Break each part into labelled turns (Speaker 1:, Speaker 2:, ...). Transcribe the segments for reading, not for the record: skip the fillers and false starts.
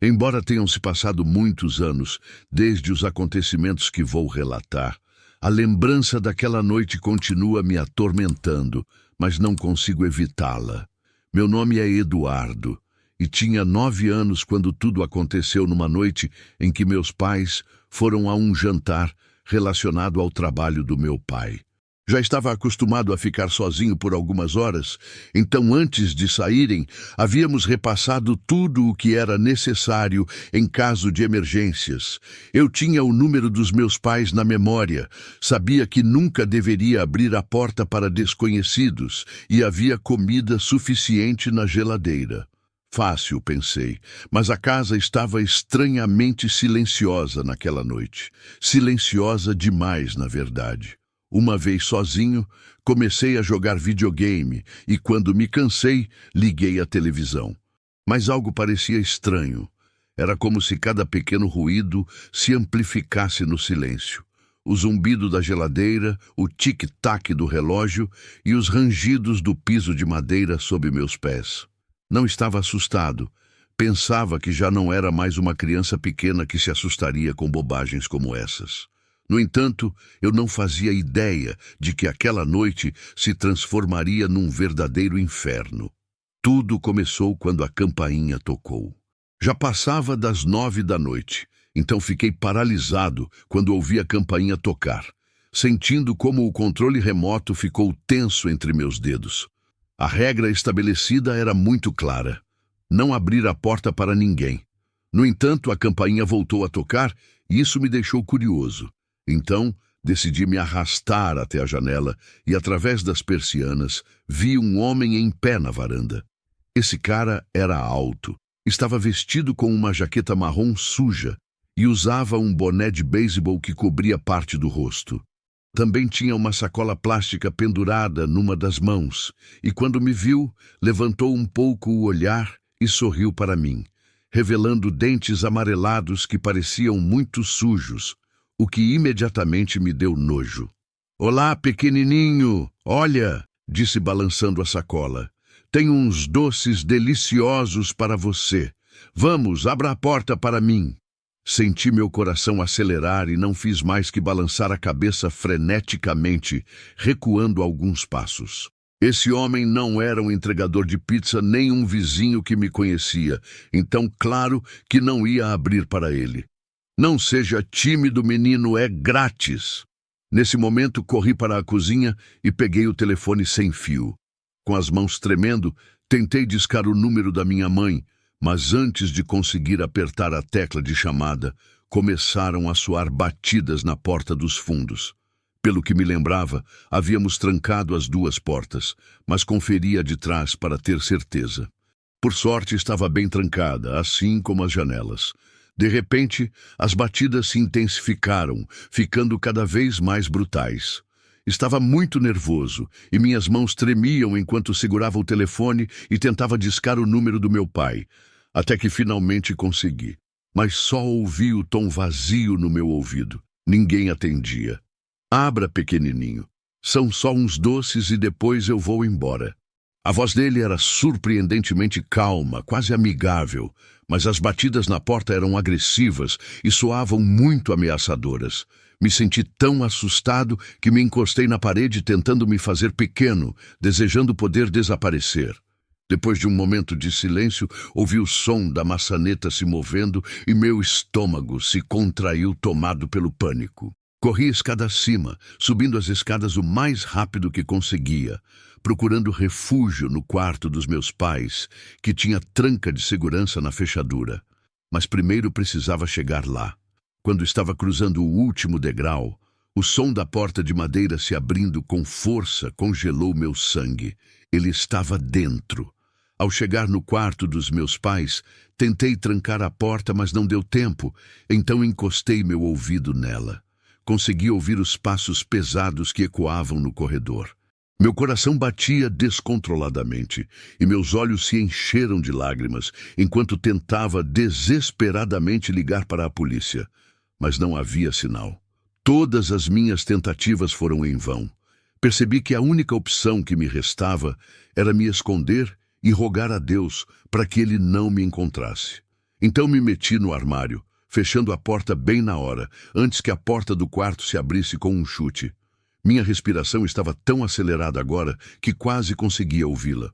Speaker 1: Embora tenham se passado muitos anos desde os acontecimentos que vou relatar, a lembrança daquela noite continua me atormentando, mas não consigo evitá-la. Meu nome é Eduardo e tinha 9 anos quando tudo aconteceu numa noite em que meus pais foram a um jantar relacionado ao trabalho do meu pai. Já estava acostumado a ficar sozinho por algumas horas, então antes de saírem, havíamos repassado tudo o que era necessário em caso de emergências. Eu tinha o número dos meus pais na memória, sabia que nunca deveria abrir a porta para desconhecidos e havia comida suficiente na geladeira. Fácil, pensei, mas a casa estava estranhamente silenciosa naquela noite. Silenciosa demais, na verdade. Uma vez sozinho, comecei a jogar videogame e, quando me cansei, liguei a televisão. Mas algo parecia estranho. Era como se cada pequeno ruído se amplificasse no silêncio. O zumbido da geladeira, o tic-tac do relógio e os rangidos do piso de madeira sob meus pés. Não estava assustado. Pensava que já não era mais uma criança pequena que se assustaria com bobagens como essas. No entanto, eu não fazia ideia de que aquela noite se transformaria num verdadeiro inferno. Tudo começou quando a campainha tocou. Já passava das 9 da noite, então fiquei paralisado quando ouvi a campainha tocar, sentindo como o controle remoto ficou tenso entre meus dedos. A regra estabelecida era muito clara: não abrir a porta para ninguém. No entanto, a campainha voltou a tocar e isso me deixou curioso. Então, decidi me arrastar até a janela e, através das persianas, vi um homem em pé na varanda. Esse cara era alto, estava vestido com uma jaqueta marrom suja e usava um boné de beisebol que cobria parte do rosto. Também tinha uma sacola plástica pendurada numa das mãos e, quando me viu, levantou um pouco o olhar e sorriu para mim, revelando dentes amarelados que pareciam muito sujos, o que imediatamente me deu nojo. "Olá, pequenininho, olha", disse balançando a sacola. "Tenho uns doces deliciosos para você. Vamos, abra a porta para mim." Senti meu coração acelerar e não fiz mais que balançar a cabeça freneticamente, recuando alguns passos. Esse homem não era um entregador de pizza nem um vizinho que me conhecia, então claro que não ia abrir para ele. "Não seja tímido, menino, é grátis." Nesse momento, corri para a cozinha e peguei o telefone sem fio. Com as mãos tremendo, tentei discar o número da minha mãe, mas antes de conseguir apertar a tecla de chamada, começaram a soar batidas na porta dos fundos. Pelo que me lembrava, havíamos trancado as 2 portas, mas conferi a de trás para ter certeza. Por sorte, estava bem trancada, assim como as janelas. De repente, as batidas se intensificaram, ficando cada vez mais brutais. Estava muito nervoso e minhas mãos tremiam enquanto segurava o telefone e tentava discar o número do meu pai, até que finalmente consegui. Mas só ouvi o tom vazio no meu ouvido. Ninguém atendia. "Abra, pequenininho. São só uns doces e depois eu vou embora." A voz dele era surpreendentemente calma, quase amigável, mas as batidas na porta eram agressivas e soavam muito ameaçadoras. Me senti tão assustado que me encostei na parede tentando me fazer pequeno, desejando poder desaparecer. Depois de um momento de silêncio, ouvi o som da maçaneta se movendo e meu estômago se contraiu tomado pelo pânico. Corri escada acima, subindo as escadas o mais rápido que conseguia, procurando refúgio no quarto dos meus pais, que tinha tranca de segurança na fechadura. Mas primeiro precisava chegar lá. Quando estava cruzando o último degrau, o som da porta de madeira se abrindo com força congelou meu sangue. Ele estava dentro. Ao chegar no quarto dos meus pais, tentei trancar a porta, mas não deu tempo, então encostei meu ouvido nela. Consegui ouvir os passos pesados que ecoavam no corredor. Meu coração batia descontroladamente e meus olhos se encheram de lágrimas enquanto tentava desesperadamente ligar para a polícia. Mas não havia sinal. Todas as minhas tentativas foram em vão. Percebi que a única opção que me restava era me esconder e rogar a Deus para que ele não me encontrasse. Então me meti no armário, fechando a porta bem na hora, antes que a porta do quarto se abrisse com um chute. Minha respiração estava tão acelerada agora que quase conseguia ouvi-la.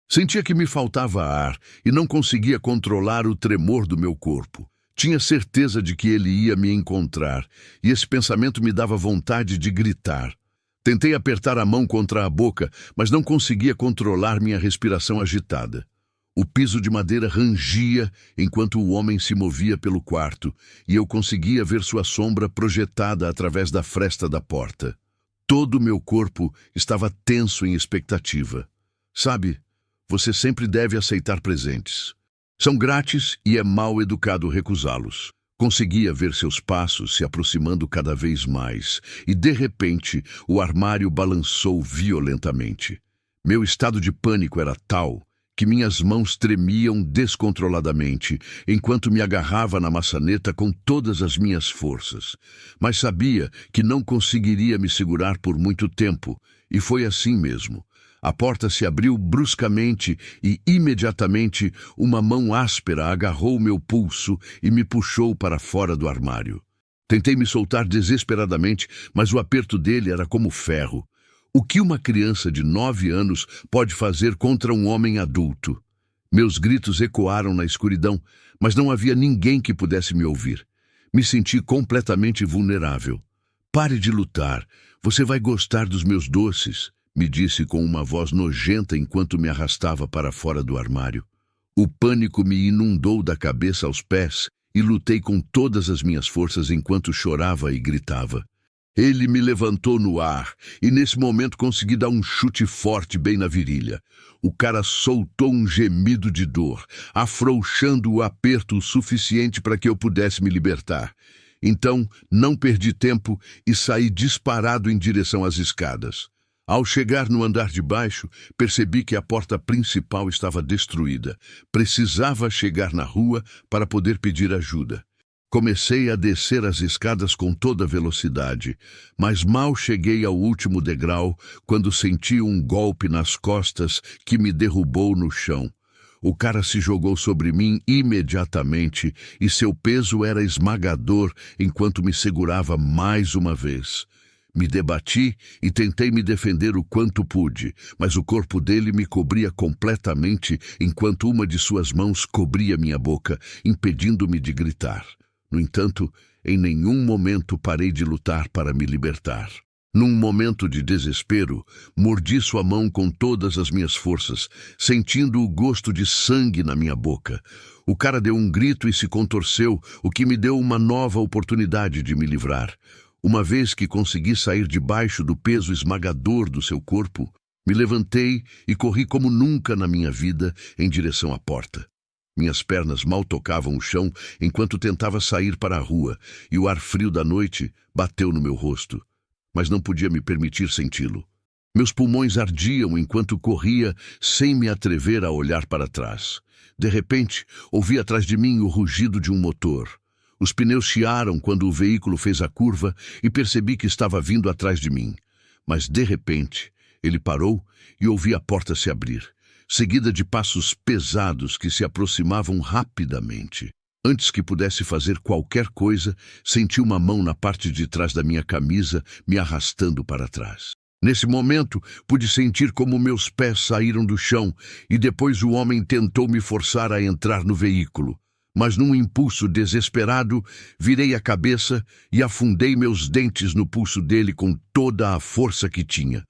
Speaker 1: Sentia que me faltava ar e não conseguia controlar o tremor do meu corpo. Tinha certeza de que ele ia me encontrar, e esse pensamento me dava vontade de gritar. Tentei apertar a mão contra a boca, mas não conseguia controlar minha respiração agitada. O piso de madeira rangia enquanto o homem se movia pelo quarto, e eu conseguia ver sua sombra projetada através da fresta da porta. Todo o meu corpo estava tenso em expectativa. Sabe, você sempre deve aceitar presentes. São grátis e é mal educado recusá-los. Conseguia ver seus passos se aproximando cada vez mais, e de repente o armário balançou violentamente. Meu estado de pânico era tal que minhas mãos tremiam descontroladamente, enquanto me agarrava na maçaneta com todas as minhas forças. Mas sabia que não conseguiria me segurar por muito tempo, e foi assim mesmo. A porta se abriu bruscamente e, imediatamente, uma mão áspera agarrou meu pulso e me puxou para fora do armário. Tentei me soltar desesperadamente, mas o aperto dele era como ferro. O que uma criança de 9 anos pode fazer contra um homem adulto? Meus gritos ecoaram na escuridão, mas não havia ninguém que pudesse me ouvir. Me senti completamente vulnerável. Pare de lutar, você vai gostar dos meus doces, me disse com uma voz nojenta enquanto me arrastava para fora do armário. O pânico me inundou da cabeça aos pés e lutei com todas as minhas forças enquanto chorava e gritava. Ele me levantou no ar e nesse momento consegui dar um chute forte bem na virilha. O cara soltou um gemido de dor, afrouxando o aperto o suficiente para que eu pudesse me libertar. Então, não perdi tempo e saí disparado em direção às escadas. Ao chegar no andar de baixo, percebi que a porta principal estava destruída. Precisava chegar na rua para poder pedir ajuda. Comecei a descer as escadas com toda velocidade, mas mal cheguei ao último degrau quando senti um golpe nas costas que me derrubou no chão. O cara se jogou sobre mim imediatamente e seu peso era esmagador enquanto me segurava mais uma vez. Me debati e tentei me defender o quanto pude, mas o corpo dele me cobria completamente enquanto uma de suas mãos cobria minha boca, impedindo-me de gritar. No entanto, em nenhum momento parei de lutar para me libertar. Num momento de desespero, mordi sua mão com todas as minhas forças, sentindo o gosto de sangue na minha boca. O cara deu um grito e se contorceu, o que me deu uma nova oportunidade de me livrar. Uma vez que consegui sair debaixo do peso esmagador do seu corpo, me levantei e corri como nunca na minha vida em direção à porta. Minhas pernas mal tocavam o chão enquanto tentava sair para a rua, e o ar frio da noite bateu no meu rosto. Mas não podia me permitir senti-lo. Meus pulmões ardiam enquanto corria sem me atrever a olhar para trás. De repente, ouvi atrás de mim o rugido de um motor. Os pneus chiaram quando o veículo fez a curva e percebi que estava vindo atrás de mim. Mas, de repente, ele parou e ouvi a porta se abrir, seguida de passos pesados que se aproximavam rapidamente. Antes que pudesse fazer qualquer coisa, senti uma mão na parte de trás da minha camisa me arrastando para trás. Nesse momento, pude sentir como meus pés saíram do chão e depois o homem tentou me forçar a entrar no veículo. Mas num impulso desesperado, virei a cabeça e afundei meus dentes no pulso dele com toda a força que tinha.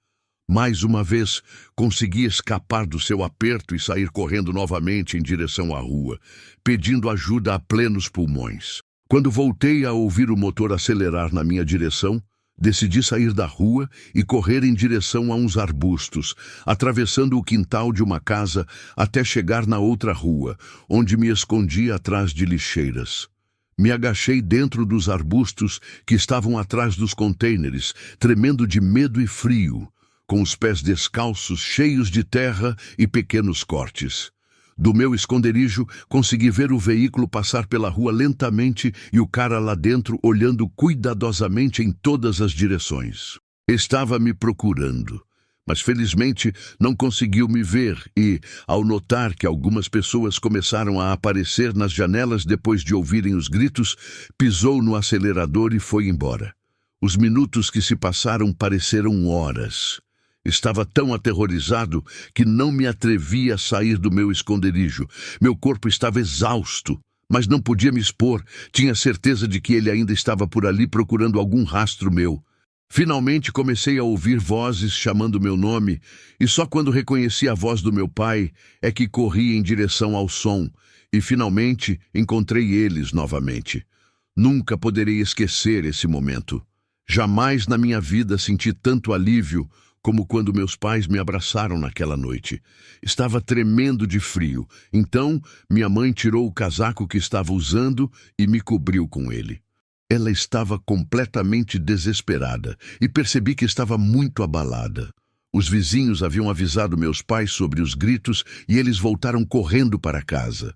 Speaker 1: Mais uma vez, consegui escapar do seu aperto e sair correndo novamente em direção à rua, pedindo ajuda a plenos pulmões. Quando voltei a ouvir o motor acelerar na minha direção, decidi sair da rua e correr em direção a uns arbustos, atravessando o quintal de uma casa até chegar na outra rua, onde me escondi atrás de lixeiras. Me agachei dentro dos arbustos que estavam atrás dos contêineres, tremendo de medo e frio, com os pés descalços, cheios de terra e pequenos cortes. Do meu esconderijo, consegui ver o veículo passar pela rua lentamente e o cara lá dentro olhando cuidadosamente em todas as direções. Estava me procurando, mas felizmente não conseguiu me ver e, ao notar que algumas pessoas começaram a aparecer nas janelas depois de ouvirem os gritos, pisou no acelerador e foi embora. Os minutos que se passaram pareceram horas. Estava tão aterrorizado que não me atrevia a sair do meu esconderijo. Meu corpo estava exausto, mas não podia me expor. Tinha certeza de que ele ainda estava por ali procurando algum rastro meu. Finalmente comecei a ouvir vozes chamando meu nome, e só quando reconheci a voz do meu pai é que corri em direção ao som, e finalmente encontrei eles novamente. Nunca poderei esquecer esse momento. Jamais na minha vida senti tanto alívio como quando meus pais me abraçaram naquela noite. Estava tremendo de frio, então minha mãe tirou o casaco que estava usando e me cobriu com ele. Ela estava completamente desesperada e percebi que estava muito abalada. Os vizinhos haviam avisado meus pais sobre os gritos e eles voltaram correndo para casa.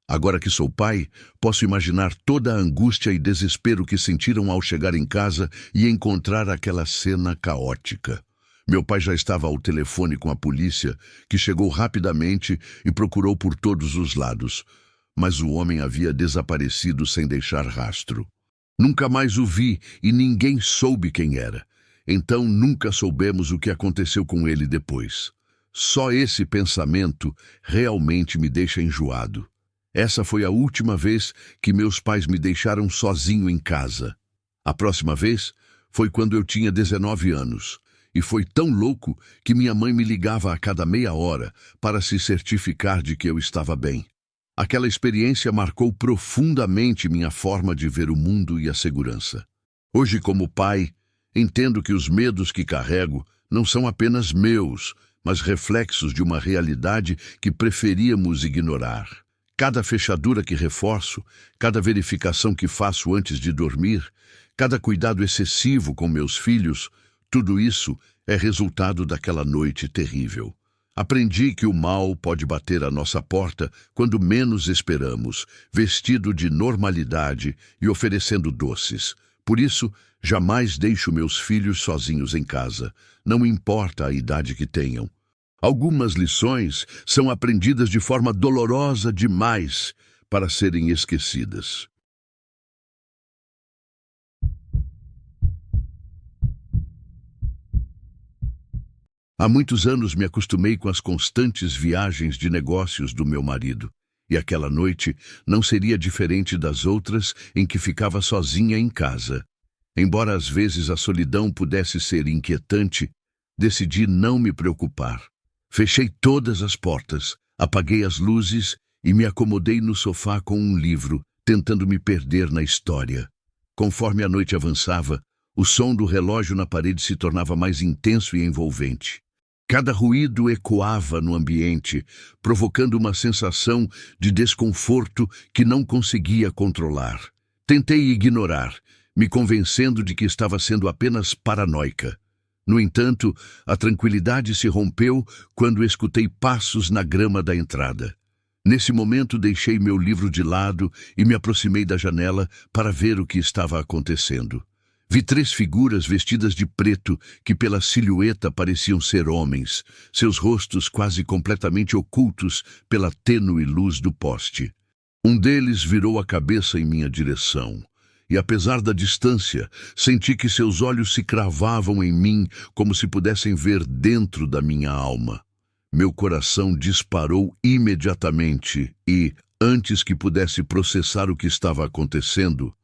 Speaker 1: Agora que sou pai, posso imaginar toda a angústia e desespero que sentiram ao chegar em casa e encontrar aquela cena caótica. Meu pai já estava ao telefone com a polícia, que chegou rapidamente e procurou por todos os lados. Mas o homem havia desaparecido sem deixar rastro. Nunca mais o vi e ninguém soube quem era. Então nunca soubemos o que aconteceu com ele depois. Só esse pensamento realmente me deixa enjoado. Essa foi a última vez que meus pais me deixaram sozinho em casa. A próxima vez foi quando eu tinha 19 anos. E foi tão louco que minha mãe me ligava a cada meia hora para se certificar de que eu estava bem. Aquela experiência marcou profundamente minha forma de ver o mundo e a segurança. Hoje, como pai, entendo que os medos que carrego não são apenas meus, mas reflexos de uma realidade que preferíamos ignorar. Cada fechadura que reforço, cada verificação que faço antes de dormir, cada cuidado excessivo com meus filhos, tudo isso é resultado daquela noite terrível. Aprendi que o mal pode bater à nossa porta quando menos esperamos, vestido de normalidade e oferecendo doces. Por isso, jamais deixo meus filhos sozinhos em casa, não importa a idade que tenham. Algumas lições são aprendidas de forma dolorosa demais para serem esquecidas. Há muitos anos me acostumei com as constantes viagens de negócios do meu marido, e aquela noite não seria diferente das outras em que ficava sozinha em casa. Embora às vezes a solidão pudesse ser inquietante, decidi não me preocupar. Fechei todas as portas, apaguei as luzes e me acomodei no sofá com um livro, tentando me perder na história. Conforme a noite avançava, o som do relógio na parede se tornava mais intenso e envolvente. Cada ruído ecoava no ambiente, provocando uma sensação de desconforto que não conseguia controlar. Tentei ignorar, me convencendo de que estava sendo apenas paranoica. No entanto, a tranquilidade se rompeu quando escutei passos na grama da entrada. Nesse momento, deixei meu livro de lado e me aproximei da janela para ver o que estava acontecendo. Vi 3 figuras vestidas de preto que pela silhueta pareciam ser homens, seus rostos quase completamente ocultos pela tênue luz do poste. Um deles virou a cabeça em minha direção, e apesar da distância, senti que seus olhos se cravavam em mim como se pudessem ver dentro da minha alma. Meu coração disparou imediatamente e, antes que pudesse processar o que estava acontecendo,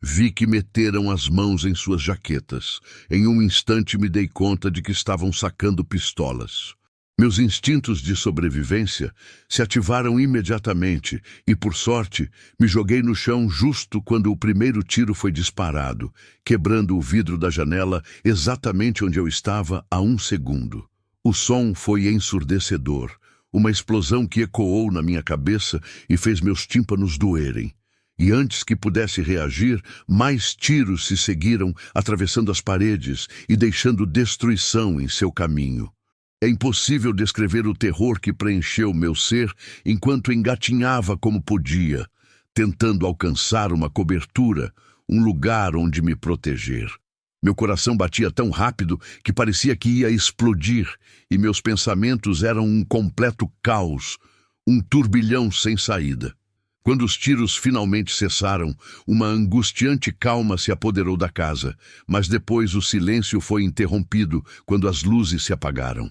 Speaker 1: vi que meteram as mãos em suas jaquetas. Em um instante me dei conta de que estavam sacando pistolas. Meus instintos de sobrevivência se ativaram imediatamente e, por sorte, me joguei no chão justo quando o primeiro tiro foi disparado, quebrando o vidro da janela exatamente onde eu estava há 1 segundo. O som foi ensurdecedor, uma explosão que ecoou na minha cabeça e fez meus tímpanos doerem. E antes que pudesse reagir, mais tiros se seguiram, atravessando as paredes e deixando destruição em seu caminho. É impossível descrever o terror que preencheu meu ser enquanto engatinhava como podia, tentando alcançar uma cobertura, um lugar onde me proteger. Meu coração batia tão rápido que parecia que ia explodir, e meus pensamentos eram um completo caos, um turbilhão sem saída. Quando os tiros finalmente cessaram, uma angustiante calma se apoderou da casa, mas depois o silêncio foi interrompido quando as luzes se apagaram.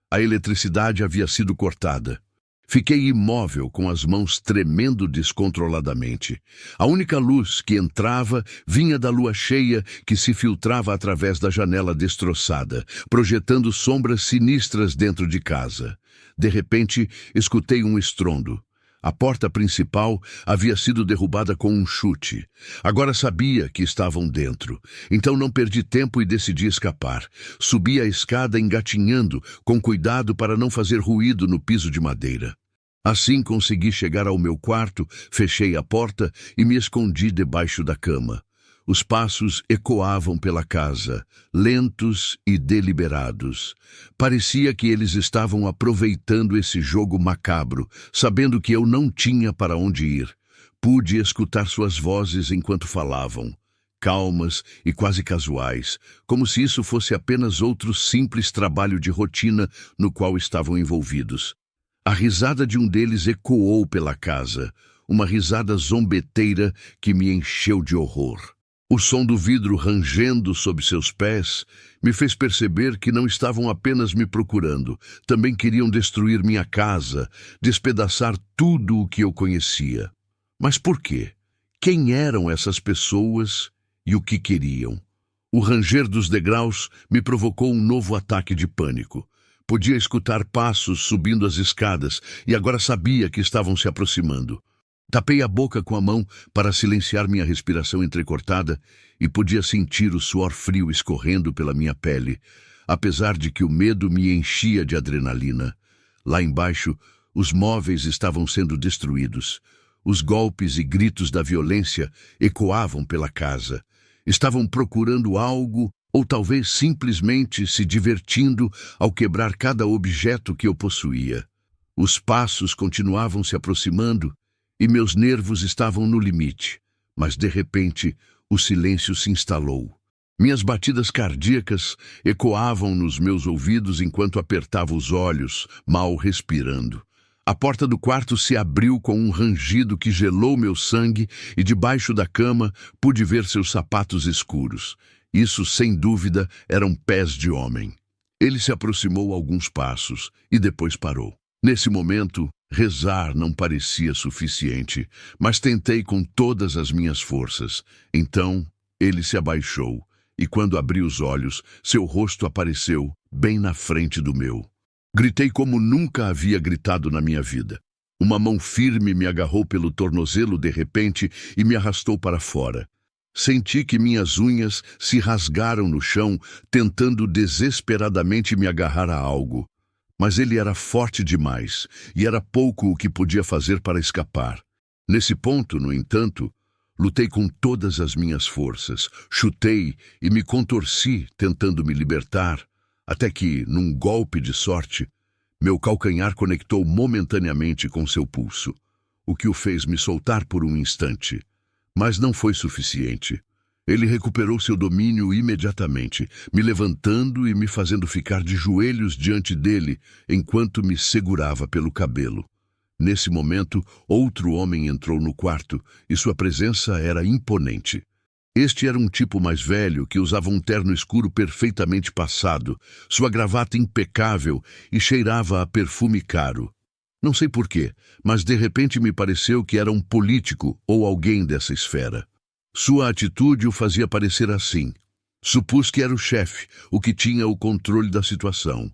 Speaker 1: A eletricidade havia sido cortada. Fiquei imóvel, com as mãos tremendo descontroladamente. A única luz que entrava vinha da lua cheia que se filtrava através da janela destroçada, projetando sombras sinistras dentro de casa. De repente, escutei um estrondo. A porta principal havia sido derrubada com um chute. Agora sabia que estavam dentro. Então não perdi tempo e decidi escapar. Subi a escada engatinhando, com cuidado para não fazer ruído no piso de madeira. Assim consegui chegar ao meu quarto, fechei a porta e me escondi debaixo da cama. Os passos ecoavam pela casa, lentos e deliberados. Parecia que eles estavam aproveitando esse jogo macabro, sabendo que eu não tinha para onde ir. Pude escutar suas vozes enquanto falavam, calmas e quase casuais, como se isso fosse apenas outro simples trabalho de rotina no qual estavam envolvidos. A risada de um deles ecoou pela casa, uma risada zombeteira que me encheu de horror. O som do vidro rangendo sob seus pés me fez perceber que não estavam apenas me procurando, também queriam destruir minha casa, despedaçar tudo o que eu conhecia. Mas por quê? Quem eram essas pessoas e o que queriam? O ranger dos degraus me provocou um novo ataque de pânico. Podia escutar passos subindo as escadas e agora sabia que estavam se aproximando. Tapei a boca com a mão para silenciar minha respiração entrecortada e podia sentir o suor frio escorrendo pela minha pele, apesar de que o medo me enchia de adrenalina. Lá embaixo, os móveis estavam sendo destruídos. Os golpes e gritos da violência ecoavam pela casa. Estavam procurando algo ou talvez simplesmente se divertindo ao quebrar cada objeto que eu possuía. Os passos continuavam se aproximando e meus nervos estavam no limite, mas de repente o silêncio se instalou. Minhas batidas cardíacas ecoavam nos meus ouvidos enquanto apertava os olhos, mal respirando. A porta do quarto se abriu com um rangido que gelou meu sangue e debaixo da cama pude ver seus sapatos escuros. Isso, sem dúvida, eram pés de homem. Ele se aproximou alguns passos e depois parou. Nesse momento, rezar não parecia suficiente, mas tentei com todas as minhas forças. Então, ele se abaixou, e quando abri os olhos, seu rosto apareceu bem na frente do meu. Gritei como nunca havia gritado na minha vida. Uma mão firme me agarrou pelo tornozelo de repente e me arrastou para fora. Senti que minhas unhas se rasgaram no chão, tentando desesperadamente me agarrar a algo. Mas ele era forte demais, e era pouco o que podia fazer para escapar. Nesse ponto, no entanto, lutei com todas as minhas forças, chutei e me contorci tentando me libertar, até que, num golpe de sorte, meu calcanhar conectou momentaneamente com seu pulso, o que o fez me soltar por um instante. Mas não foi suficiente. Ele recuperou seu domínio imediatamente, me levantando e me fazendo ficar de joelhos diante dele, enquanto me segurava pelo cabelo. Nesse momento, outro homem entrou no quarto, e sua presença era imponente. Este era um tipo mais velho que usava um terno escuro perfeitamente passado, sua gravata impecável e cheirava a perfume caro. Não sei porquê, mas de repente me pareceu que era um político ou alguém dessa esfera. Sua atitude o fazia parecer assim. Supus que era o chefe, o que tinha o controle da situação.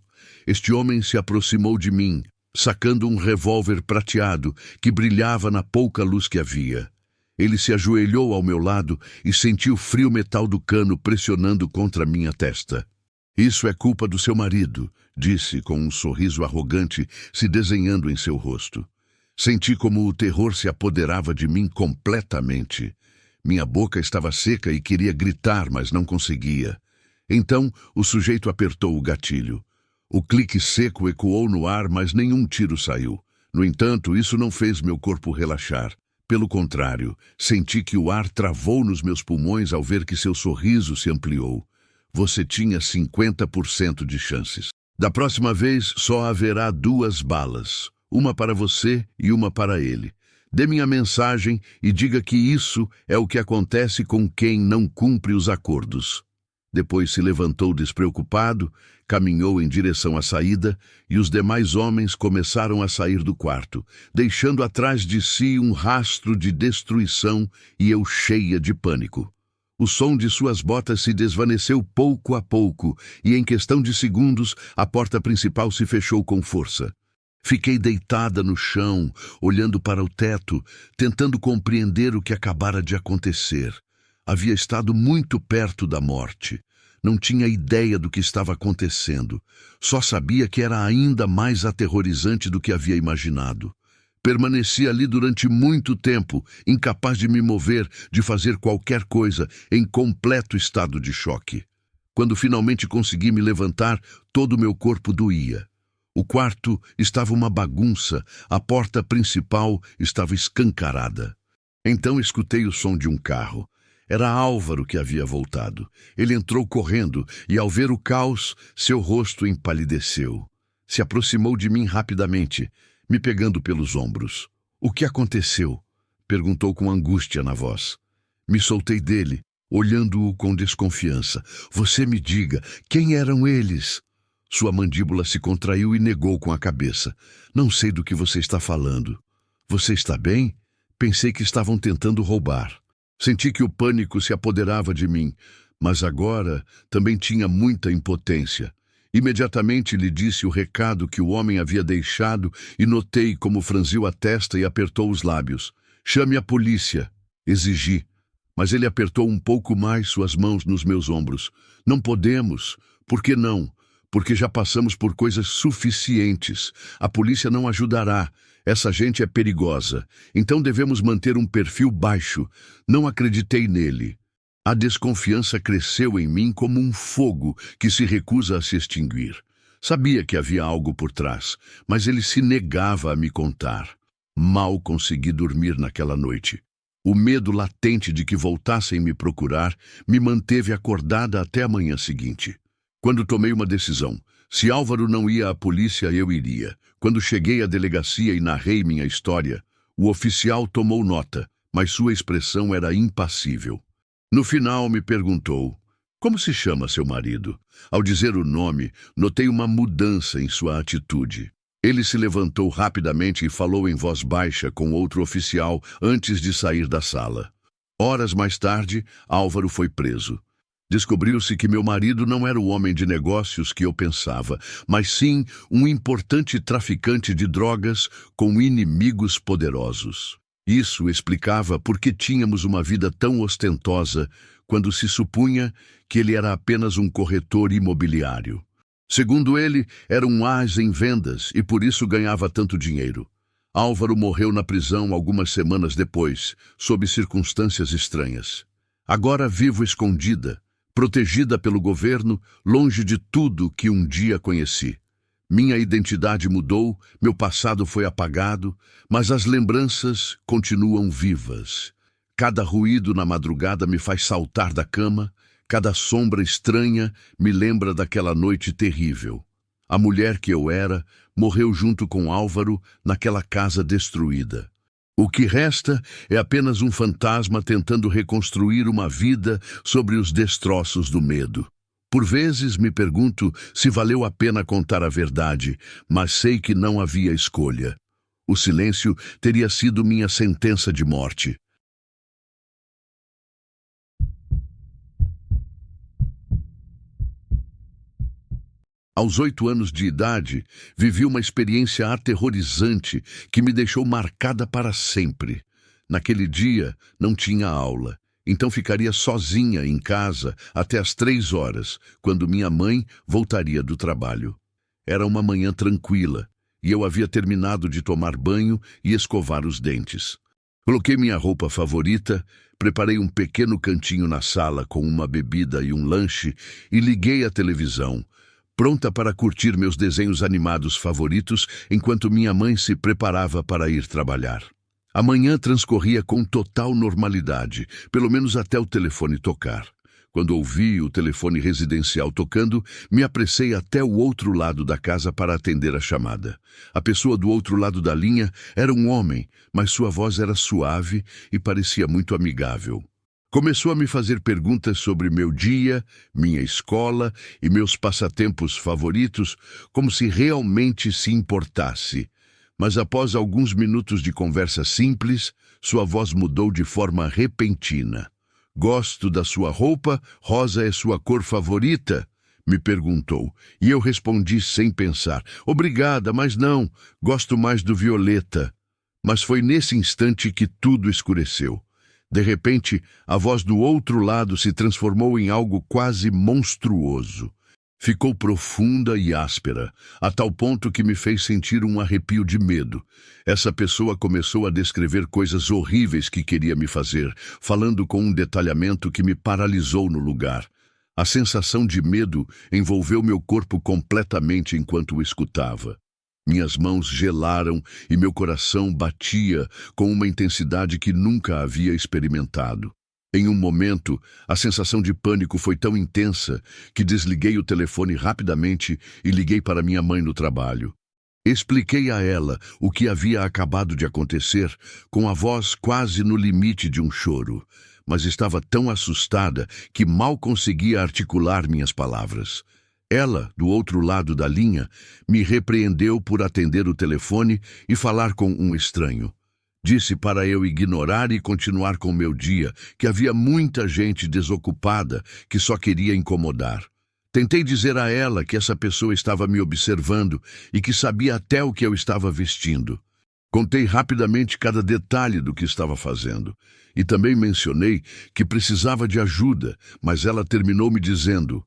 Speaker 1: Este homem se aproximou de mim, sacando um revólver prateado que brilhava na pouca luz que havia. Ele se ajoelhou ao meu lado e senti o frio metal do cano pressionando contra minha testa. "Isso é culpa do seu marido", disse com um sorriso arrogante se desenhando em seu rosto. Senti como o terror se apoderava de mim completamente. Minha boca estava seca e queria gritar, mas não conseguia. Então, o sujeito apertou o gatilho. O clique seco ecoou no ar, mas nenhum tiro saiu. No entanto, isso não fez meu corpo relaxar. Pelo contrário, senti que o ar travou nos meus pulmões ao ver que seu sorriso se ampliou. Você tinha 50% de chances. Da próxima vez, só haverá 2 balas. Uma para você e uma para ele. Dê minha mensagem e diga que isso é o que acontece com quem não cumpre os acordos. Depois se levantou despreocupado, caminhou em direção à saída e os demais homens começaram a sair do quarto, deixando atrás de si um rastro de destruição e eu cheia de pânico. O som de suas botas se desvaneceu pouco a pouco e, em questão de segundos, a porta principal se fechou com força. Fiquei deitada no chão, olhando para o teto, tentando compreender o que acabara de acontecer. Havia estado muito perto da morte. Não tinha ideia do que estava acontecendo. Só sabia que era ainda mais aterrorizante do que havia imaginado. Permaneci ali durante muito tempo, incapaz de me mover, de fazer qualquer coisa, em completo estado de choque. Quando finalmente consegui me levantar, todo o meu corpo doía. O quarto estava uma bagunça, a porta principal estava escancarada. Então escutei o som de um carro. Era Álvaro que havia voltado. Ele entrou correndo e, ao ver o caos, seu rosto empalideceu. Se aproximou de mim rapidamente, me pegando pelos ombros. "O que aconteceu?" perguntou com angústia na voz. Me soltei dele, olhando-o com desconfiança. "Você me diga, quem eram eles?" Sua mandíbula se contraiu e negou com a cabeça. "Não sei do que você está falando." "Você está bem?" Pensei que estavam tentando roubar. Senti que o pânico se apoderava de mim, mas agora também tinha muita impotência. Imediatamente lhe disse o recado que o homem havia deixado e notei como franziu a testa e apertou os lábios. "Chame a polícia", exigi, mas ele apertou um pouco mais suas mãos nos meus ombros. "Não podemos." "Por que não?" "Porque já passamos por coisas suficientes. A polícia não ajudará. Essa gente é perigosa. Então devemos manter um perfil baixo." Não acreditei nele. A desconfiança cresceu em mim como um fogo que se recusa a se extinguir. Sabia que havia algo por trás, mas ele se negava a me contar. Mal consegui dormir naquela noite. O medo latente de que voltassem me procurar me manteve acordada até a manhã seguinte. Quando tomei uma decisão, se Álvaro não ia à polícia, eu iria. Quando cheguei à delegacia e narrei minha história, o oficial tomou nota, mas sua expressão era impassível. No final me perguntou: "Como se chama seu marido?" Ao dizer o nome, notei uma mudança em sua atitude. Ele se levantou rapidamente e falou em voz baixa com outro oficial antes de sair da sala. Horas mais tarde, Álvaro foi preso. Descobriu-se que meu marido não era o homem de negócios que eu pensava, mas sim um importante traficante de drogas com inimigos poderosos. Isso explicava por que tínhamos uma vida tão ostentosa quando se supunha que ele era apenas um corretor imobiliário. Segundo ele, era um as em vendas e por isso ganhava tanto dinheiro. Álvaro morreu na prisão algumas semanas depois, sob circunstâncias estranhas. Agora vivo escondida, protegida pelo governo, longe de tudo que um dia conheci. Minha identidade mudou, meu passado foi apagado, mas as lembranças continuam vivas. Cada ruído na madrugada me faz saltar da cama, cada sombra estranha me lembra daquela noite terrível. A mulher que eu era morreu junto com Álvaro naquela casa destruída. O que resta é apenas um fantasma tentando reconstruir uma vida sobre os destroços do medo. Por vezes me pergunto se valeu a pena contar a verdade, mas sei que não havia escolha. O silêncio teria sido minha sentença de morte. Aos 8 anos de idade, vivi uma experiência aterrorizante que me deixou marcada para sempre. Naquele dia, não tinha aula. Então ficaria sozinha em casa até às 3 horas, quando minha mãe voltaria do trabalho. Era uma manhã tranquila, e eu havia terminado de tomar banho e escovar os dentes. Coloquei minha roupa favorita, preparei um pequeno cantinho na sala com uma bebida e um lanche e liguei a televisão, pronta para curtir meus desenhos animados favoritos enquanto minha mãe se preparava para ir trabalhar. A manhã transcorria com total normalidade, pelo menos até o telefone tocar. Quando ouvi o telefone residencial tocando, me apressei até o outro lado da casa para atender a chamada. A pessoa do outro lado da linha era um homem, mas sua voz era suave e parecia muito amigável. Começou a me fazer perguntas sobre meu dia, minha escola e meus passatempos favoritos, como se realmente se importasse. Mas após alguns minutos de conversa simples, sua voz mudou de forma repentina. "Gosto da sua roupa, rosa é sua cor favorita?" me perguntou, e eu respondi sem pensar: "Obrigada, mas não, gosto mais do violeta." Mas foi nesse instante que tudo escureceu. De repente, a voz do outro lado se transformou em algo quase monstruoso. Ficou profunda e áspera, a tal ponto que me fez sentir um arrepio de medo. Essa pessoa começou a descrever coisas horríveis que queria me fazer, falando com um detalhamento que me paralisou no lugar. A sensação de medo envolveu meu corpo completamente enquanto o escutava. Minhas mãos gelaram e meu coração batia com uma intensidade que nunca havia experimentado. Em um momento, a sensação de pânico foi tão intensa que desliguei o telefone rapidamente e liguei para minha mãe no trabalho. Expliquei a ela o que havia acabado de acontecer, com a voz quase no limite de um choro, mas estava tão assustada que mal conseguia articular minhas palavras. Ela, do outro lado da linha, me repreendeu por atender o telefone e falar com um estranho. Disse para eu ignorar e continuar com meu dia, que havia muita gente desocupada que só queria incomodar. Tentei dizer a ela que essa pessoa estava me observando e que sabia até o que eu estava vestindo. Contei rapidamente cada detalhe do que estava fazendo. E também mencionei que precisava de ajuda, mas ela terminou me dizendo: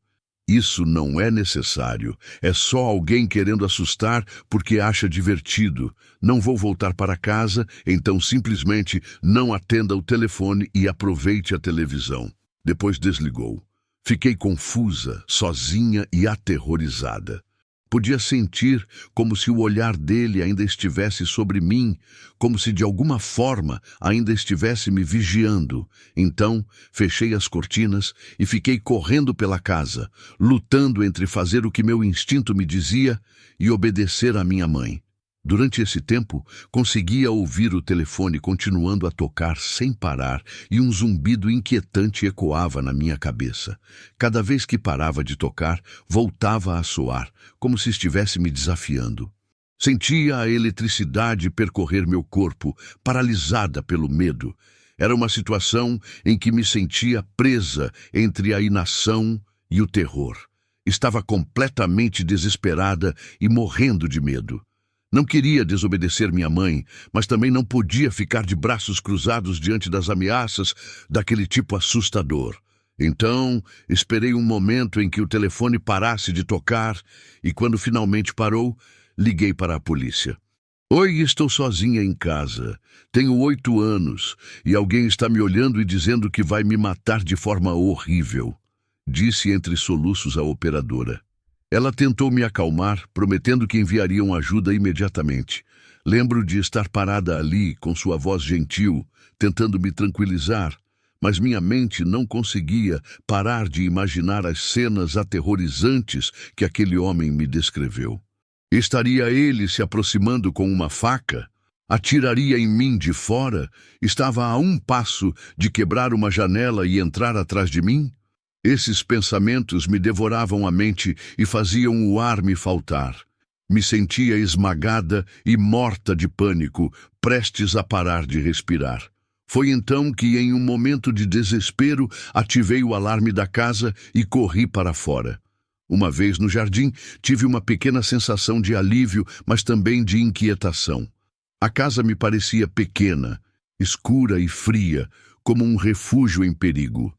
Speaker 1: "Isso não é necessário. É só alguém querendo assustar porque acha divertido. Não vou voltar para casa, então simplesmente não atenda o telefone e aproveite a televisão." Depois desligou. Fiquei confusa, sozinha e aterrorizada. Podia sentir como se o olhar dele ainda estivesse sobre mim, como se de alguma forma ainda estivesse me vigiando. Então, fechei as cortinas e fiquei correndo pela casa, lutando entre fazer o que meu instinto me dizia e obedecer à minha mãe. Durante esse tempo, conseguia ouvir o telefone continuando a tocar sem parar e um zumbido inquietante ecoava na minha cabeça. Cada vez que parava de tocar, voltava a soar, como se estivesse me desafiando. Sentia a eletricidade percorrer meu corpo, paralisada pelo medo. Era uma situação em que me sentia presa entre a inação e o terror. Estava completamente desesperada e morrendo de medo. Não queria desobedecer minha mãe, mas também não podia ficar de braços cruzados diante das ameaças daquele tipo assustador. Então, esperei um momento em que o telefone parasse de tocar e, quando finalmente parou, liguei para a polícia. "Oi, estou sozinha em casa. Tenho 8 anos e alguém está me olhando e dizendo que vai me matar de forma horrível", disse entre soluços a operadora. Ela tentou me acalmar, prometendo que enviariam ajuda imediatamente. Lembro de estar parada ali, com sua voz gentil, tentando me tranquilizar, mas minha mente não conseguia parar de imaginar as cenas aterrorizantes que aquele homem me descreveu. Estaria ele se aproximando com uma faca? Atiraria em mim de fora? Estava a um passo de quebrar uma janela e entrar atrás de mim? Esses pensamentos me devoravam a mente e faziam o ar me faltar. Me sentia esmagada e morta de pânico, prestes a parar de respirar. Foi então que, em um momento de desespero, ativei o alarme da casa e corri para fora. Uma vez no jardim, tive uma pequena sensação de alívio, mas também de inquietação. A casa me parecia pequena, escura e fria, como um refúgio em perigo.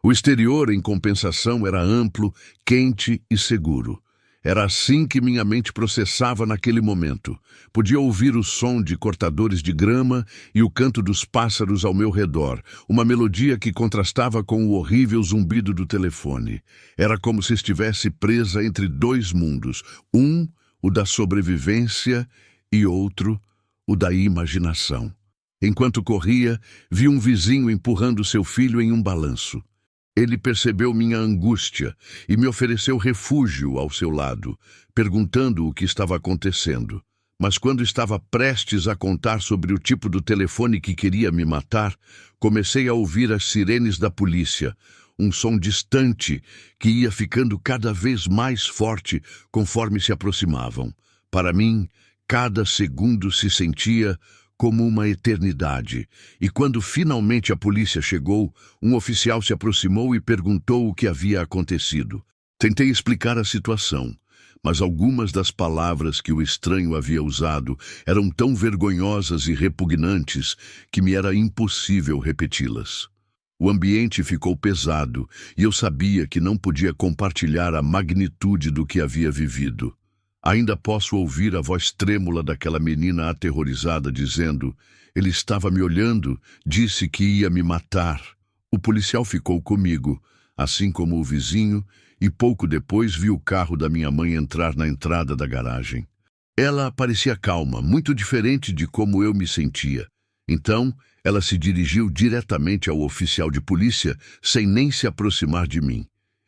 Speaker 1: O exterior, em compensação, era amplo, quente e seguro. Era assim que minha mente processava naquele momento. Podia ouvir o som de cortadores de grama e o canto dos pássaros ao meu redor, uma melodia que contrastava com o horrível zumbido do telefone. Era como se estivesse presa entre 2 mundos, um, o da sobrevivência, e outro, o da imaginação. Enquanto corria, vi um vizinho empurrando seu filho em um balanço. Ele percebeu minha angústia e me ofereceu refúgio ao seu lado, perguntando o que estava acontecendo. Mas quando estava prestes a contar sobre o tipo do telefone que queria me matar, comecei a ouvir as sirenes da polícia, um som distante que ia ficando cada vez mais forte conforme se aproximavam. Para mim, cada segundo se sentia como uma eternidade, e quando finalmente a polícia chegou, um oficial se aproximou e perguntou o que havia acontecido. Tentei explicar a situação, mas algumas das palavras que o estranho havia usado eram tão vergonhosas e repugnantes que me era impossível repeti-las. O ambiente ficou pesado e eu sabia que não podia compartilhar a magnitude do que havia vivido. Ainda posso ouvir a voz trêmula daquela menina aterrorizada dizendo: "Ele estava me olhando, disse que ia me matar." O policial ficou comigo, assim como o vizinho, e pouco depois vi o carro da minha mãe entrar na entrada da garagem. Ela parecia calma, muito diferente de como eu me sentia. Então, ela se dirigiu diretamente ao oficial de polícia, sem nem se aproximar de mim.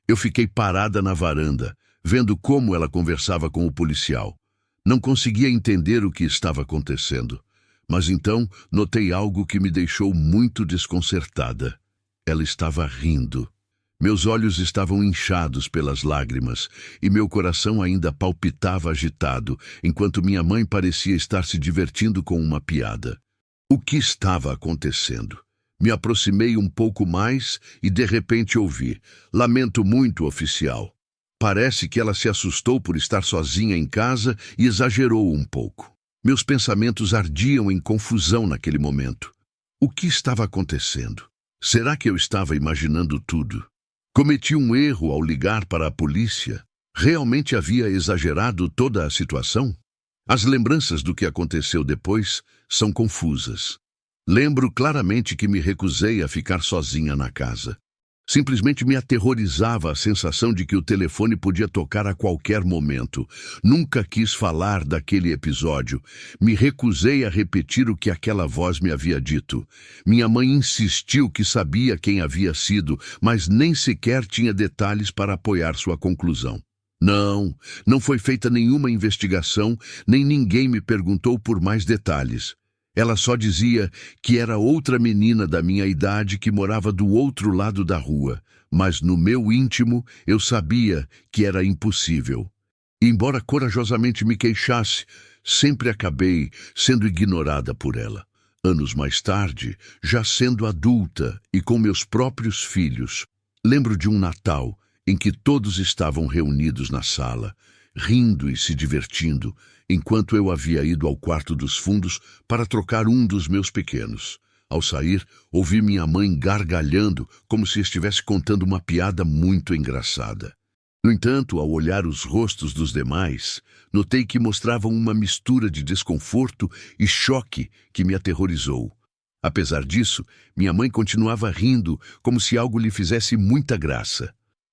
Speaker 1: Eu fiquei parada na varanda, vendo como ela conversava com o policial. Não conseguia entender o que estava acontecendo, mas então notei algo que me deixou muito desconcertada. Ela estava rindo. Meus olhos estavam inchados pelas lágrimas e meu coração ainda palpitava agitado, enquanto minha mãe parecia estar se divertindo com uma piada. O que estava acontecendo? Me aproximei um pouco mais e de repente ouvi: "Lamento muito, oficial." Parece que ela se assustou por estar sozinha em casa e exagerou um pouco. Meus pensamentos ardiam em confusão naquele momento. O que estava acontecendo? Será que eu estava imaginando tudo? Cometi um erro ao ligar para a polícia? Realmente havia exagerado toda a situação? As lembranças do que aconteceu depois são confusas. Lembro claramente que me recusei a ficar sozinha na casa. Simplesmente me aterrorizava a sensação de que o telefone podia tocar a qualquer momento. Nunca quis falar daquele episódio. Me recusei a repetir o que aquela voz me havia dito. Minha mãe insistiu que sabia quem havia sido, mas nem sequer tinha detalhes para apoiar sua conclusão. Não foi feita nenhuma investigação, nem ninguém me perguntou por mais detalhes. Ela só dizia que era outra menina da minha idade que morava do outro lado da rua, mas no meu íntimo eu sabia que era impossível. E embora corajosamente me queixasse, sempre acabei sendo ignorada por ela. Anos mais tarde, já sendo adulta e com meus próprios filhos, lembro de um Natal em que todos estavam reunidos na sala, rindo e se divertindo, enquanto eu havia ido ao quarto dos fundos para trocar um dos meus pequenos. Ao sair, ouvi minha mãe gargalhando como se estivesse contando uma piada muito engraçada. No entanto, ao olhar os rostos dos demais, notei que mostravam uma mistura de desconforto e choque que me aterrorizou. Apesar disso, minha mãe continuava rindo como se algo lhe fizesse muita graça.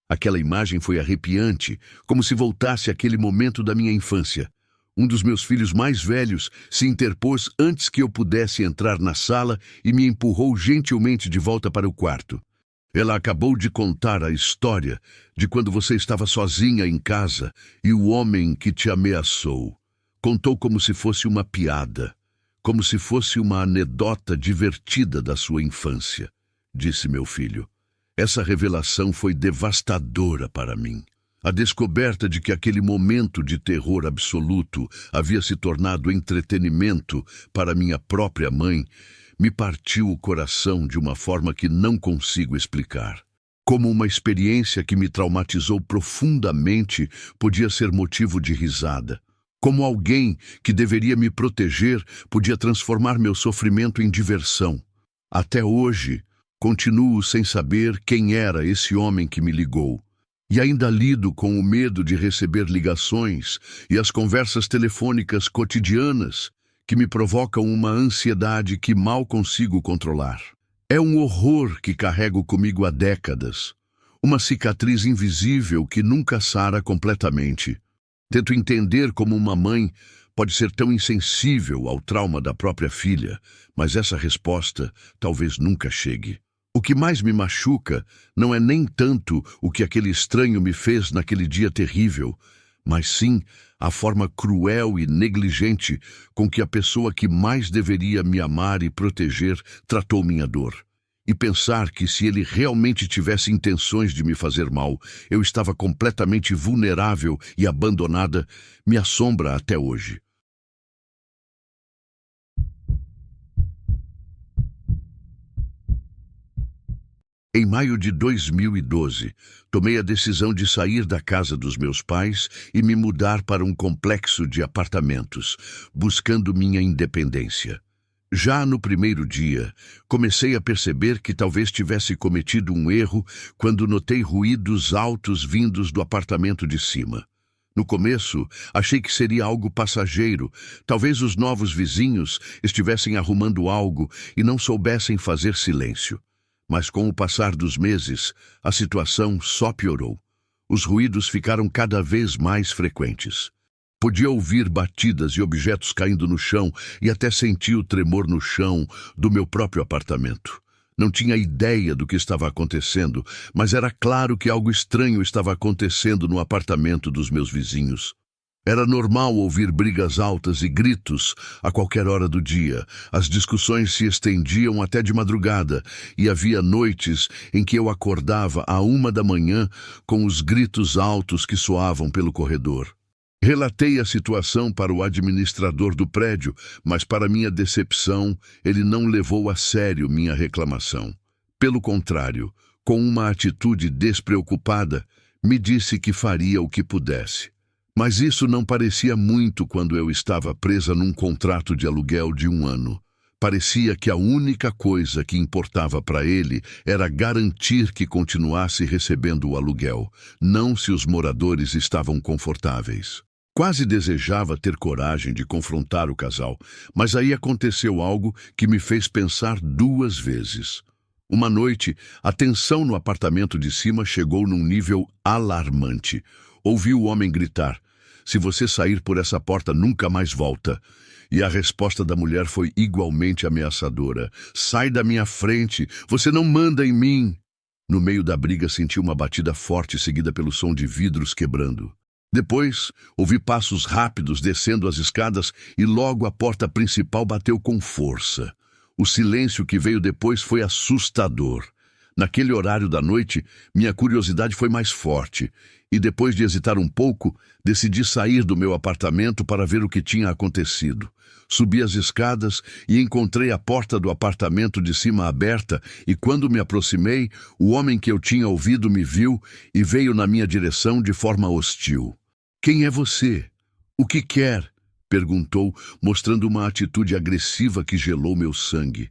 Speaker 1: Aquela imagem foi arrepiante, como se voltasse àquele momento da minha infância. Um dos meus filhos mais velhos se interpôs antes que eu pudesse entrar na sala e me empurrou gentilmente de volta para o quarto. "Ela acabou de contar a história de quando você estava sozinha em casa e o homem que te ameaçou. Contou como se fosse uma piada, como se fosse uma anedota divertida da sua infância", disse meu filho. Essa revelação foi devastadora para mim. A descoberta de que aquele momento de terror absoluto havia se tornado entretenimento para minha própria mãe me partiu o coração de uma forma que não consigo explicar. Como uma experiência que me traumatizou profundamente podia ser motivo de risada. Como alguém que deveria me proteger podia transformar meu sofrimento em diversão. Até hoje, continuo sem saber quem era esse homem que me ligou. E ainda lido com o medo de receber ligações e as conversas telefônicas cotidianas que me provocam uma ansiedade que mal consigo controlar. É um horror que carrego comigo há décadas. Uma cicatriz invisível que nunca sara completamente. Tento entender como uma mãe pode ser tão insensível ao trauma da própria filha, mas essa resposta talvez nunca chegue. O que mais me machuca não é nem tanto o que aquele estranho me fez naquele dia terrível, mas sim a forma cruel e negligente com que a pessoa que mais deveria me amar e proteger tratou minha dor. E pensar que, se ele realmente tivesse intenções de me fazer mal, eu estava completamente vulnerável e abandonada, me assombra até hoje. Em maio de 2012, tomei a decisão de sair da casa dos meus pais e me mudar para um complexo de apartamentos, buscando minha independência. Já no primeiro dia, comecei a perceber que talvez tivesse cometido um erro quando notei ruídos altos vindos do apartamento de cima. No começo, achei que seria algo passageiro. Talvez os novos vizinhos estivessem arrumando algo e não soubessem fazer silêncio. Mas com o passar dos meses, a situação só piorou. Os ruídos ficaram cada vez mais frequentes. Podia ouvir batidas e objetos caindo no chão e até sentir o tremor no chão do meu próprio apartamento. Não tinha ideia do que estava acontecendo, mas era claro que algo estranho estava acontecendo no apartamento dos meus vizinhos. Era normal ouvir brigas altas e gritos a qualquer hora do dia. As discussões se estendiam até de madrugada e havia noites em que eu acordava à 1 da manhã com os gritos altos que soavam pelo corredor. Relatei a situação para o administrador do prédio, mas para minha decepção, ele não levou a sério minha reclamação. Pelo contrário, com uma atitude despreocupada, me disse que faria o que pudesse. Mas isso não parecia muito quando eu estava presa num contrato de aluguel de 1 ano. Parecia que a única coisa que importava para ele era garantir que continuasse recebendo o aluguel, não se os moradores estavam confortáveis. Quase desejava ter coragem de confrontar o casal, mas aí aconteceu algo que me fez pensar 2 vezes. Uma noite, a tensão no apartamento de cima chegou num nível alarmante. Ouvi o homem gritar: "Se você sair por essa porta, nunca mais volta." E a resposta da mulher foi igualmente ameaçadora: "Sai da minha frente, você não manda em mim." No meio da briga, senti uma batida forte seguida pelo som de vidros quebrando. Depois, ouvi passos rápidos descendo as escadas e logo a porta principal bateu com força. O silêncio que veio depois foi assustador. Naquele horário da noite, minha curiosidade foi mais forte, e depois de hesitar um pouco, decidi sair do meu apartamento para ver o que tinha acontecido. Subi as escadas e encontrei a porta do apartamento de cima aberta, e quando me aproximei, o homem que eu tinha ouvido me viu e veio na minha direção de forma hostil. "Quem é você? O que quer?" perguntou, mostrando uma atitude agressiva que gelou meu sangue.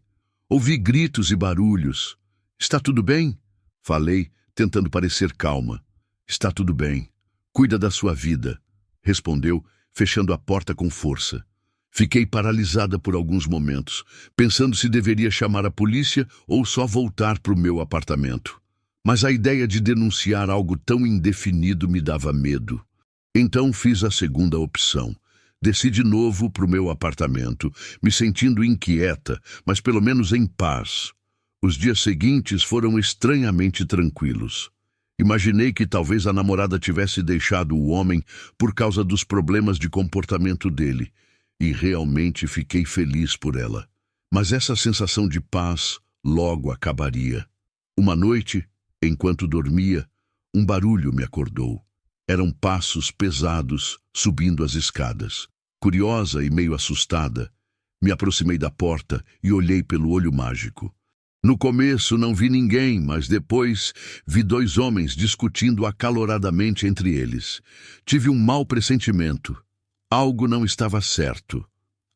Speaker 1: Ouvi gritos e barulhos. "Está tudo bem?" falei, tentando parecer calma. "Está tudo bem. Cuida da sua vida", respondeu, fechando a porta com força. Fiquei paralisada por alguns momentos, pensando se deveria chamar a polícia ou só voltar para o meu apartamento. Mas a ideia de denunciar algo tão indefinido me dava medo. Então fiz a segunda opção. Desci de novo para o meu apartamento, me sentindo inquieta, mas pelo menos em paz. Os dias seguintes foram estranhamente tranquilos. Imaginei que talvez a namorada tivesse deixado o homem por causa dos problemas de comportamento dele, e realmente fiquei feliz por ela. Mas essa sensação de paz logo acabaria. Uma noite, enquanto dormia, um barulho me acordou. Eram passos pesados subindo as escadas. Curiosa e meio assustada, me aproximei da porta e olhei pelo olho mágico. No começo não vi ninguém, mas depois vi 2 homens discutindo acaloradamente entre eles. Tive um mau pressentimento. Algo não estava certo.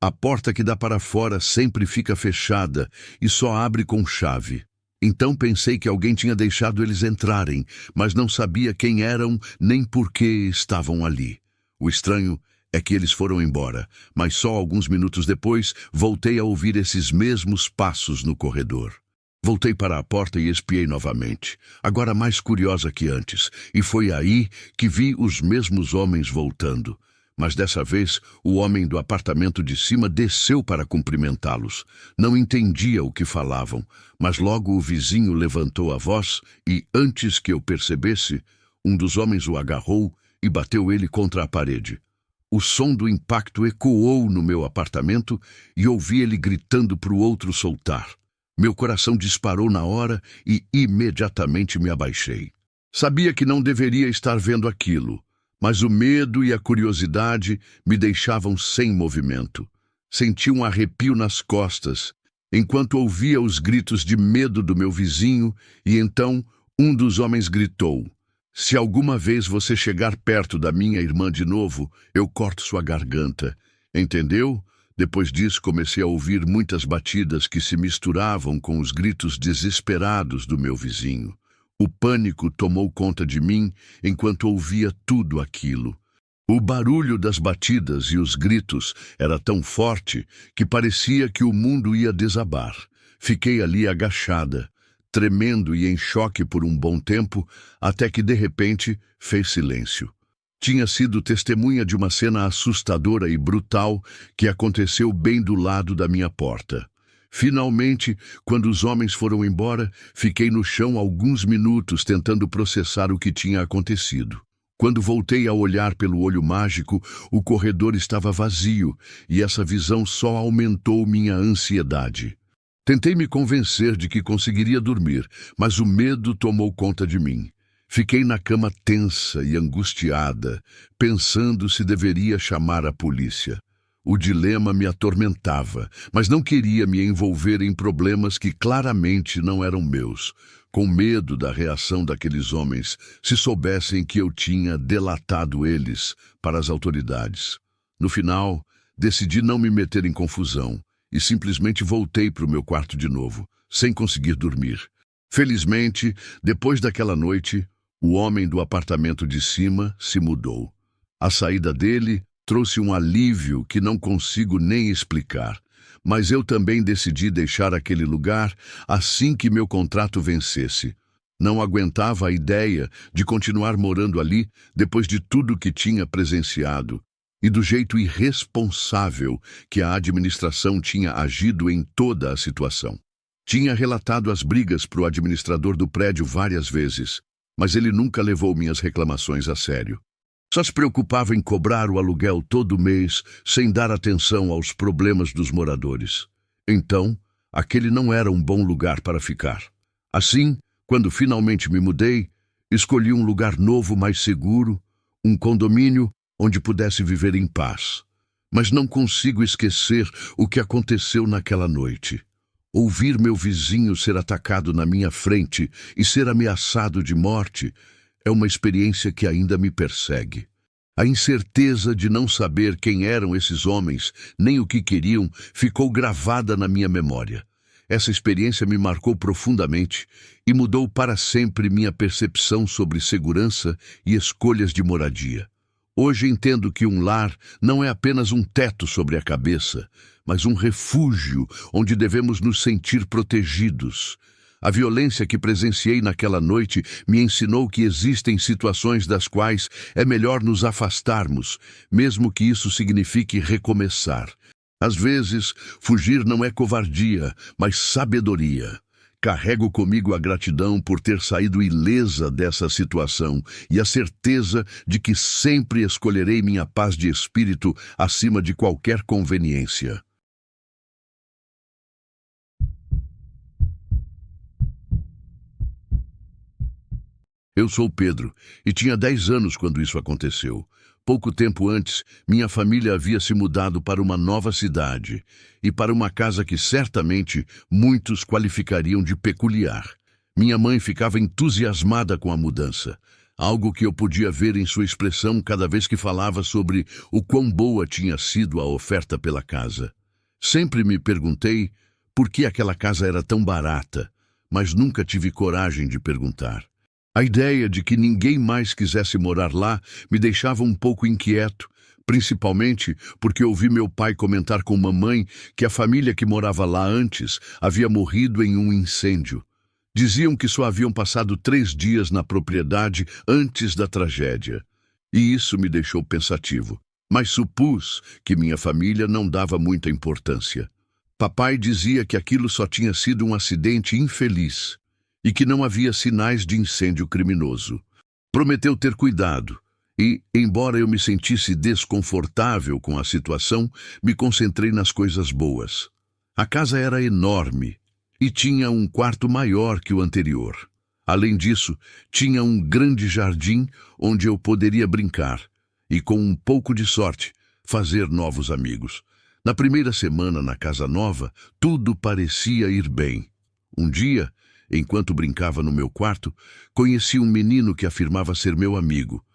Speaker 1: A porta que dá para fora sempre fica fechada e só abre com chave. Então pensei que alguém tinha deixado eles entrarem, mas não sabia quem eram nem por que estavam ali. O estranho é que eles foram embora, mas só alguns minutos depois voltei a ouvir esses mesmos passos no corredor. Voltei para a porta e espiei novamente, agora mais curiosa que antes, e foi aí que vi os mesmos homens voltando. Mas dessa vez, o homem do apartamento de cima desceu para cumprimentá-los. Não entendia o que falavam, mas logo o vizinho levantou a voz e, antes que eu percebesse, um dos homens o agarrou e bateu ele contra a parede. O som do impacto ecoou no meu apartamento e ouvi ele gritando para o outro soltar. Meu coração disparou na hora e imediatamente me abaixei. Sabia que não deveria estar vendo aquilo, mas o medo e a curiosidade me deixavam sem movimento. Senti um arrepio nas costas, enquanto ouvia os gritos de medo do meu vizinho, e então um dos homens gritou: "Se alguma vez você chegar perto da minha irmã de novo, eu corto sua garganta." Entendeu? Depois disso, comecei a ouvir muitas batidas que se misturavam com os gritos desesperados do meu vizinho. O pânico tomou conta de mim enquanto ouvia tudo aquilo. O barulho das batidas e os gritos era tão forte que parecia que o mundo ia desabar. Fiquei ali agachada, tremendo e em choque por um bom tempo, até que de repente fez silêncio. Tinha sido testemunha de uma cena assustadora e brutal que aconteceu bem do lado da minha porta. Finalmente, quando os homens foram embora, fiquei no chão alguns minutos tentando processar o que tinha acontecido. Quando voltei a olhar pelo olho mágico, o corredor estava vazio e essa visão só aumentou minha ansiedade. Tentei me convencer de que conseguiria dormir, mas o medo tomou conta de mim. Fiquei na cama tensa e angustiada, pensando se deveria chamar a polícia. O dilema me atormentava, mas não queria me envolver em problemas que claramente não eram meus, com medo da reação daqueles homens se soubessem que eu tinha delatado eles para as autoridades. No final, decidi não me meter em confusão e simplesmente voltei para o meu quarto de novo, sem conseguir dormir. Felizmente, depois daquela noite, o homem do apartamento de cima se mudou. A saída dele trouxe um alívio que não consigo nem explicar, mas eu também decidi deixar aquele lugar assim que meu contrato vencesse. Não aguentava a ideia de continuar morando ali depois de tudo que tinha presenciado e do jeito irresponsável que a administração tinha agido em toda a situação. Tinha relatado as brigas para o administrador do prédio várias vezes, mas ele nunca levou minhas reclamações a sério. Só se preocupava em cobrar o aluguel todo mês, sem dar atenção aos problemas dos moradores. Então, aquele não era um bom lugar para ficar. Assim, quando finalmente me mudei, escolhi um lugar novo mais seguro, um condomínio onde pudesse viver em paz. Mas não consigo esquecer o que aconteceu naquela noite. Ouvir meu vizinho ser atacado na minha frente e ser ameaçado de morte é uma experiência que ainda me persegue. A incerteza de não saber quem eram esses homens, nem o que queriam, ficou gravada na minha memória. Essa experiência me marcou profundamente e mudou para sempre minha percepção sobre segurança e escolhas de moradia. Hoje entendo que um lar não é apenas um teto sobre a cabeça, mas um refúgio onde devemos nos sentir protegidos. A violência que presenciei naquela noite me ensinou que existem situações das quais é melhor nos afastarmos, mesmo que isso signifique recomeçar. Às vezes, fugir não é covardia, mas sabedoria. Carrego comigo a gratidão por ter saído ilesa dessa situação e a certeza de que sempre escolherei minha paz de espírito acima de qualquer conveniência. Eu sou Pedro e tinha 10 anos quando isso aconteceu. Pouco tempo antes, minha família havia se mudado para uma nova cidade e para uma casa que certamente muitos qualificariam de peculiar. Minha mãe ficava entusiasmada com a mudança, algo que eu podia ver em sua expressão cada vez que falava sobre o quão boa tinha sido a oferta pela casa. Sempre me perguntei por que aquela casa era tão barata, mas nunca tive coragem de perguntar. A ideia de que ninguém mais quisesse morar lá me deixava um pouco inquieto, principalmente porque ouvi meu pai comentar com mamãe que a família que morava lá antes havia morrido em um incêndio. Diziam que só haviam passado 3 dias na propriedade antes da tragédia. E isso me deixou pensativo. mas supus que minha família não dava muita importância. Papai dizia que aquilo só tinha sido um acidente infeliz e que não havia sinais de incêndio criminoso. Prometeu ter cuidado e, embora eu me sentisse desconfortável com a situação, me concentrei nas coisas boas. A casa era enorme e tinha um quarto maior que o anterior. Além disso, tinha um grande jardim onde eu poderia brincar e, com um pouco de sorte, fazer novos amigos. Na primeira semana na casa nova, tudo parecia ir bem. Um dia, enquanto brincava no meu quarto, conheci um menino que afirmava ser meu amigo.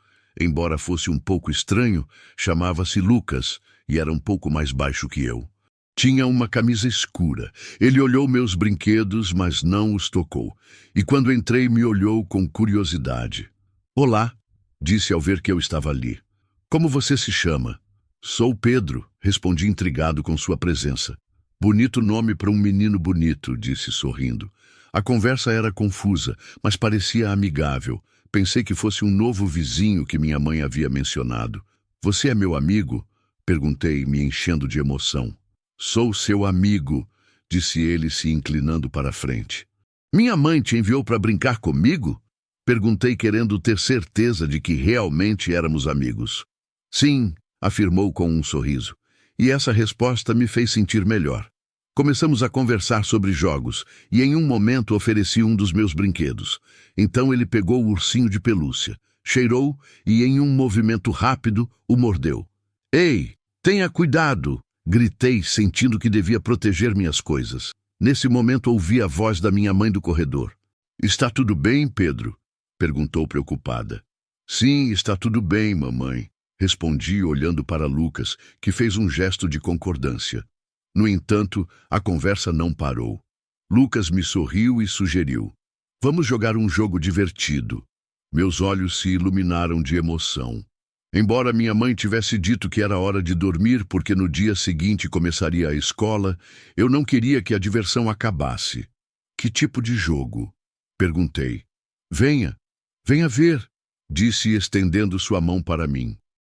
Speaker 1: Embora fosse um pouco estranho, chamava-se Lucas e era um pouco mais baixo que eu. Tinha uma camisa escura. Ele olhou meus brinquedos, mas não os tocou. E quando entrei, me olhou com curiosidade. "Olá", disse ao ver que eu estava ali. "Como você se chama?" "Sou Pedro", respondi intrigado com sua presença. "Bonito nome para um menino bonito", disse sorrindo. A conversa era confusa, mas parecia amigável. Pensei que fosse um novo vizinho que minha mãe havia mencionado. "Você é meu amigo?", perguntei, me enchendo de emoção. "Sou seu amigo", disse ele, se inclinando para a frente. "Minha mãe te enviou para brincar comigo?", perguntei, querendo ter certeza de que realmente éramos amigos. "Sim", afirmou com um sorriso, e essa resposta me fez sentir melhor. Começamos a conversar sobre jogos, e em um momento ofereci um dos meus brinquedos. Então ele pegou o ursinho de pelúcia, cheirou e, em um movimento rápido, o mordeu. "Ei, tenha cuidado!", gritei, sentindo que devia proteger minhas coisas. Nesse momento ouvi a voz da minha mãe do corredor. "Está tudo bem, Pedro?", perguntou preocupada. "Sim, está tudo bem, mamãe", respondi, olhando para Lucas, que fez um gesto de concordância. No entanto, a conversa não parou. Lucas me sorriu e sugeriu: "Vamos jogar um jogo divertido." Meus olhos se iluminaram de emoção. Embora minha mãe tivesse dito que era hora de dormir porque no dia seguinte começaria a escola, eu não queria que a diversão acabasse. "Que tipo de jogo?", perguntei. Venha ver", disse, estendendo sua mão para mim.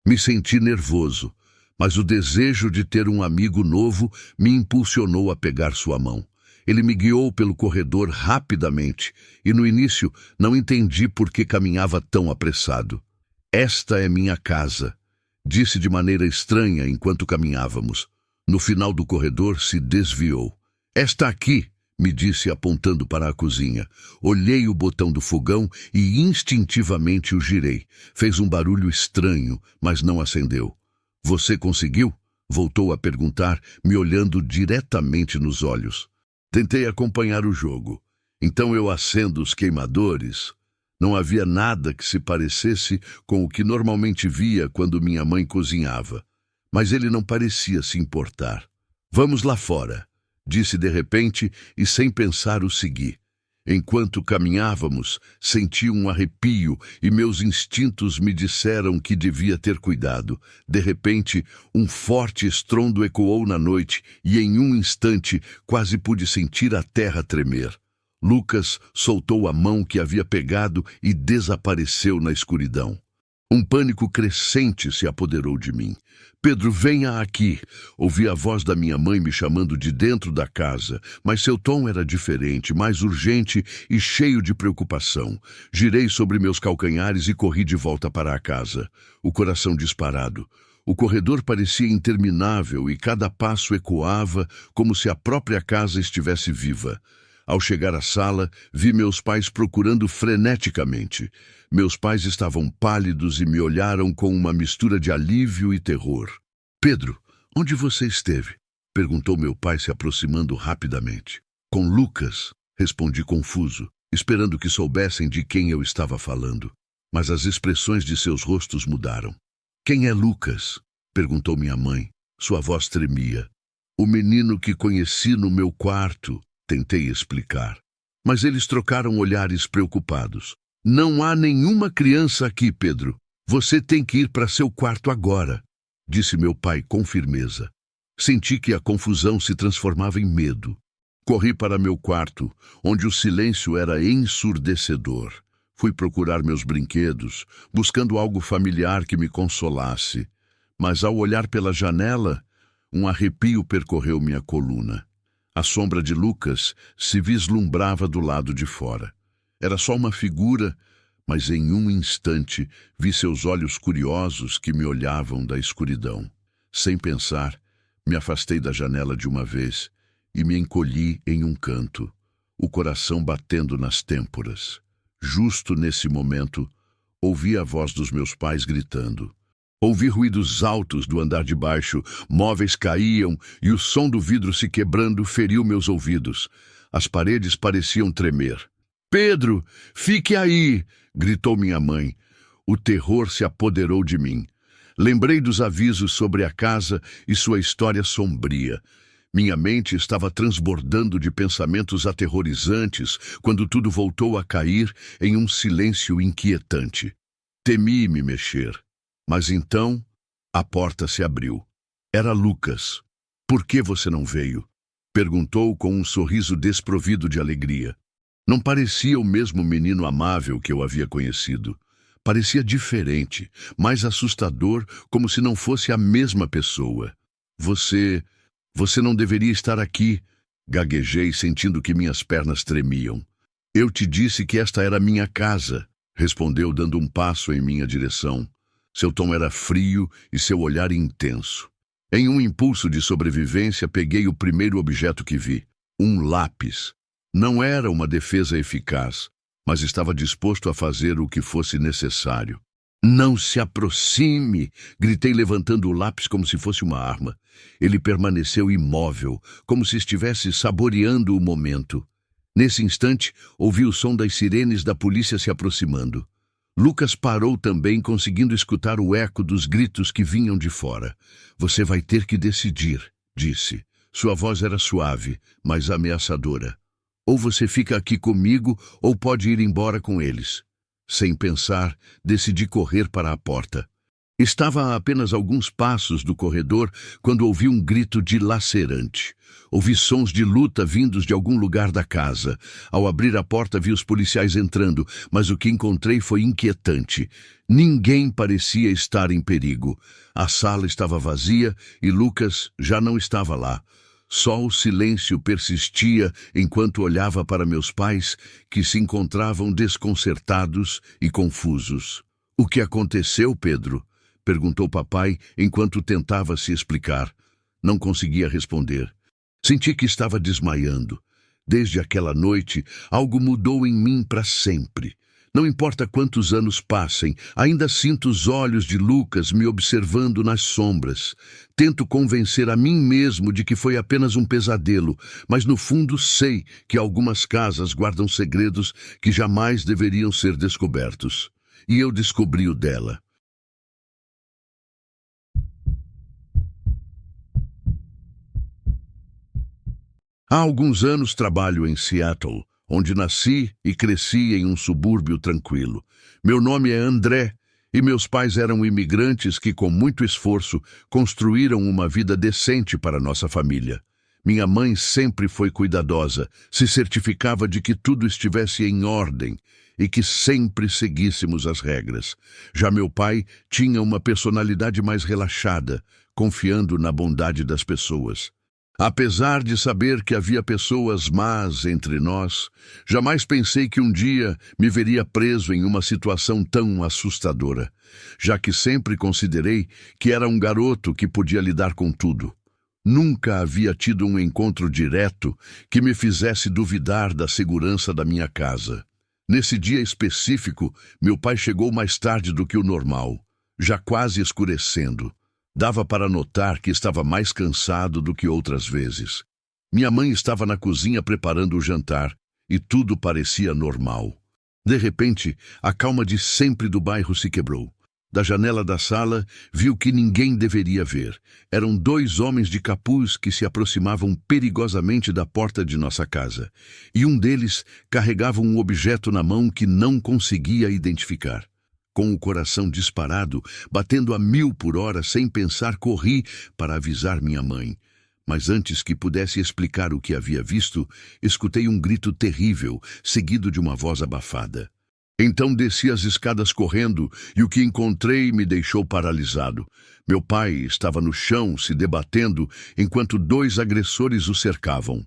Speaker 1: Me senti nervoso, mas o desejo de ter um amigo novo me impulsionou a pegar sua mão. Ele me guiou pelo corredor rapidamente e no início não entendi por que caminhava tão apressado. "Esta é minha casa", disse de maneira estranha enquanto caminhávamos. No final do corredor se desviou. "Esta aqui", me disse apontando para a cozinha. Olhei o botão do fogão e instintivamente o girei. Fez um barulho estranho, mas não acendeu. "Você conseguiu?", voltou a perguntar, me olhando diretamente nos olhos. Tentei acompanhar o jogo. "Então eu acendo os queimadores." Não havia nada que se parecesse com o que normalmente via quando minha mãe cozinhava. Mas ele não parecia se importar. "Vamos lá fora", disse de repente e sem pensar o segui. Enquanto caminhávamos, senti um arrepio e meus instintos me disseram que devia ter cuidado. De repente, um forte estrondo ecoou na noite e em um instante quase pude sentir a terra tremer. Lucas soltou a mão que havia pegado e desapareceu na escuridão. Um pânico crescente se apoderou de mim. "Pedro, venha aqui!", ouvi a voz da minha mãe me chamando de dentro da casa, mas seu tom era diferente, mais urgente e cheio de preocupação. Girei sobre meus calcanhares e corri de volta para a casa, o coração disparado. O corredor parecia interminável e cada passo ecoava como se a própria casa estivesse viva. Ao chegar à sala, vi meus pais procurando freneticamente. Meus pais estavam pálidos e me olharam com uma mistura de alívio e terror. "Pedro, onde você esteve?", perguntou meu pai, se aproximando rapidamente. "Com Lucas", respondi confuso, esperando que soubessem de quem eu estava falando. Mas as expressões de seus rostos mudaram. "Quem é Lucas?", perguntou minha mãe. Sua voz tremia. "O menino que conheci no meu quarto", tentei explicar. Mas eles trocaram olhares preocupados. "Não há nenhuma criança aqui, Pedro. Você tem que ir para seu quarto agora", disse meu pai com firmeza. Senti que a confusão se transformava em medo. Corri para meu quarto, onde o silêncio era ensurdecedor. Fui procurar meus brinquedos, buscando algo familiar que me consolasse. mas ao olhar pela janela, um arrepio percorreu minha coluna. A sombra de Lucas se vislumbrava do lado de fora. Era só uma figura, mas em um instante vi seus olhos curiosos que me olhavam da escuridão. Sem pensar, me afastei da janela de uma vez e me encolhi em um canto, o coração batendo nas têmporas. Justo nesse momento, ouvi a voz dos meus pais gritando. Ouvi ruídos altos do andar de baixo, móveis caíam e o som do vidro se quebrando feriu meus ouvidos. As paredes pareciam tremer. "Pedro, fique aí!" gritou minha mãe. O terror se apoderou de mim. Lembrei dos avisos sobre a casa e sua história sombria. Minha mente estava transbordando de pensamentos aterrorizantes quando tudo voltou a cair em um silêncio inquietante. Temi me mexer. Mas então, a porta se abriu. Era Lucas. "Por que você não veio?" perguntou com um sorriso desprovido de alegria. Não parecia o mesmo menino amável que eu havia conhecido. Parecia diferente, mais assustador, como se não fosse a mesma pessoa. Você não deveria estar aqui", gaguejei, sentindo que minhas pernas tremiam. "Eu te disse que esta era minha casa", respondeu, dando um passo em minha direção. Seu tom era frio e seu olhar intenso. Em um impulso de sobrevivência, peguei o primeiro objeto que vi. Um lápis. Não era uma defesa eficaz, mas estava disposto a fazer o que fosse necessário. "Não se aproxime!" gritei, levantando o lápis como se fosse uma arma. Ele permaneceu imóvel, como se estivesse saboreando o momento. Nesse instante, ouvi o som das sirenes da polícia se aproximando. Lucas parou também, conseguindo escutar o eco dos gritos que vinham de fora. "Você vai ter que decidir", disse. Sua voz era suave, mas ameaçadora. "Ou você fica aqui comigo, ou pode ir embora com eles." Sem pensar, decidi correr para a porta. Estava a apenas alguns passos do corredor quando ouvi um grito dilacerante. Ouvi sons de luta vindos de algum lugar da casa. Ao abrir a porta, vi os policiais entrando, mas o que encontrei foi inquietante. Ninguém parecia estar em perigo. A sala estava vazia e Lucas já não estava lá. Só o silêncio persistia enquanto olhava para meus pais, que se encontravam desconcertados e confusos. "O que aconteceu, Pedro?" perguntou papai enquanto tentava se explicar. Não conseguia responder. Senti que estava desmaiando. Desde aquela noite, algo mudou em mim para sempre. Não importa quantos anos passem, ainda sinto os olhos de Lucas me observando nas sombras. Tento convencer a mim mesmo de que foi apenas um pesadelo, mas no fundo sei que algumas casas guardam segredos que jamais deveriam ser descobertos. E eu descobri o dela. Há alguns anos trabalho em Seattle, onde nasci e cresci em um subúrbio tranquilo. Meu nome é André e meus pais eram imigrantes que, com muito esforço, construíram uma vida decente para nossa família. Minha mãe sempre foi cuidadosa, se certificava de que tudo estivesse em ordem e que sempre seguíssemos as regras. Já meu pai tinha uma personalidade mais relaxada, confiando na bondade das pessoas. Apesar de saber que havia pessoas más entre nós, jamais pensei que um dia me veria preso em uma situação tão assustadora, já que sempre considerei que era um garoto que podia lidar com tudo. Nunca havia tido um encontro direto que me fizesse duvidar da segurança da minha casa. Nesse dia específico, meu pai chegou mais tarde do que o normal, já quase escurecendo. Dava para notar que estava mais cansado do que outras vezes. Minha mãe estava na cozinha preparando o jantar e tudo parecia normal. De repente, a calma de sempre do bairro se quebrou. Da janela da sala, vi o que ninguém deveria ver. Eram 2 homens de capuz que se aproximavam perigosamente da porta de nossa casa. E um deles carregava um objeto na mão que não conseguia identificar. Com o coração disparado, batendo a 1000 por hora, sem pensar, corri para avisar minha mãe. Mas antes que pudesse explicar o que havia visto, escutei um grito terrível, seguido de uma voz abafada. Então desci as escadas correndo e o que encontrei me deixou paralisado. Meu pai estava no chão, se debatendo, enquanto dois agressores o cercavam.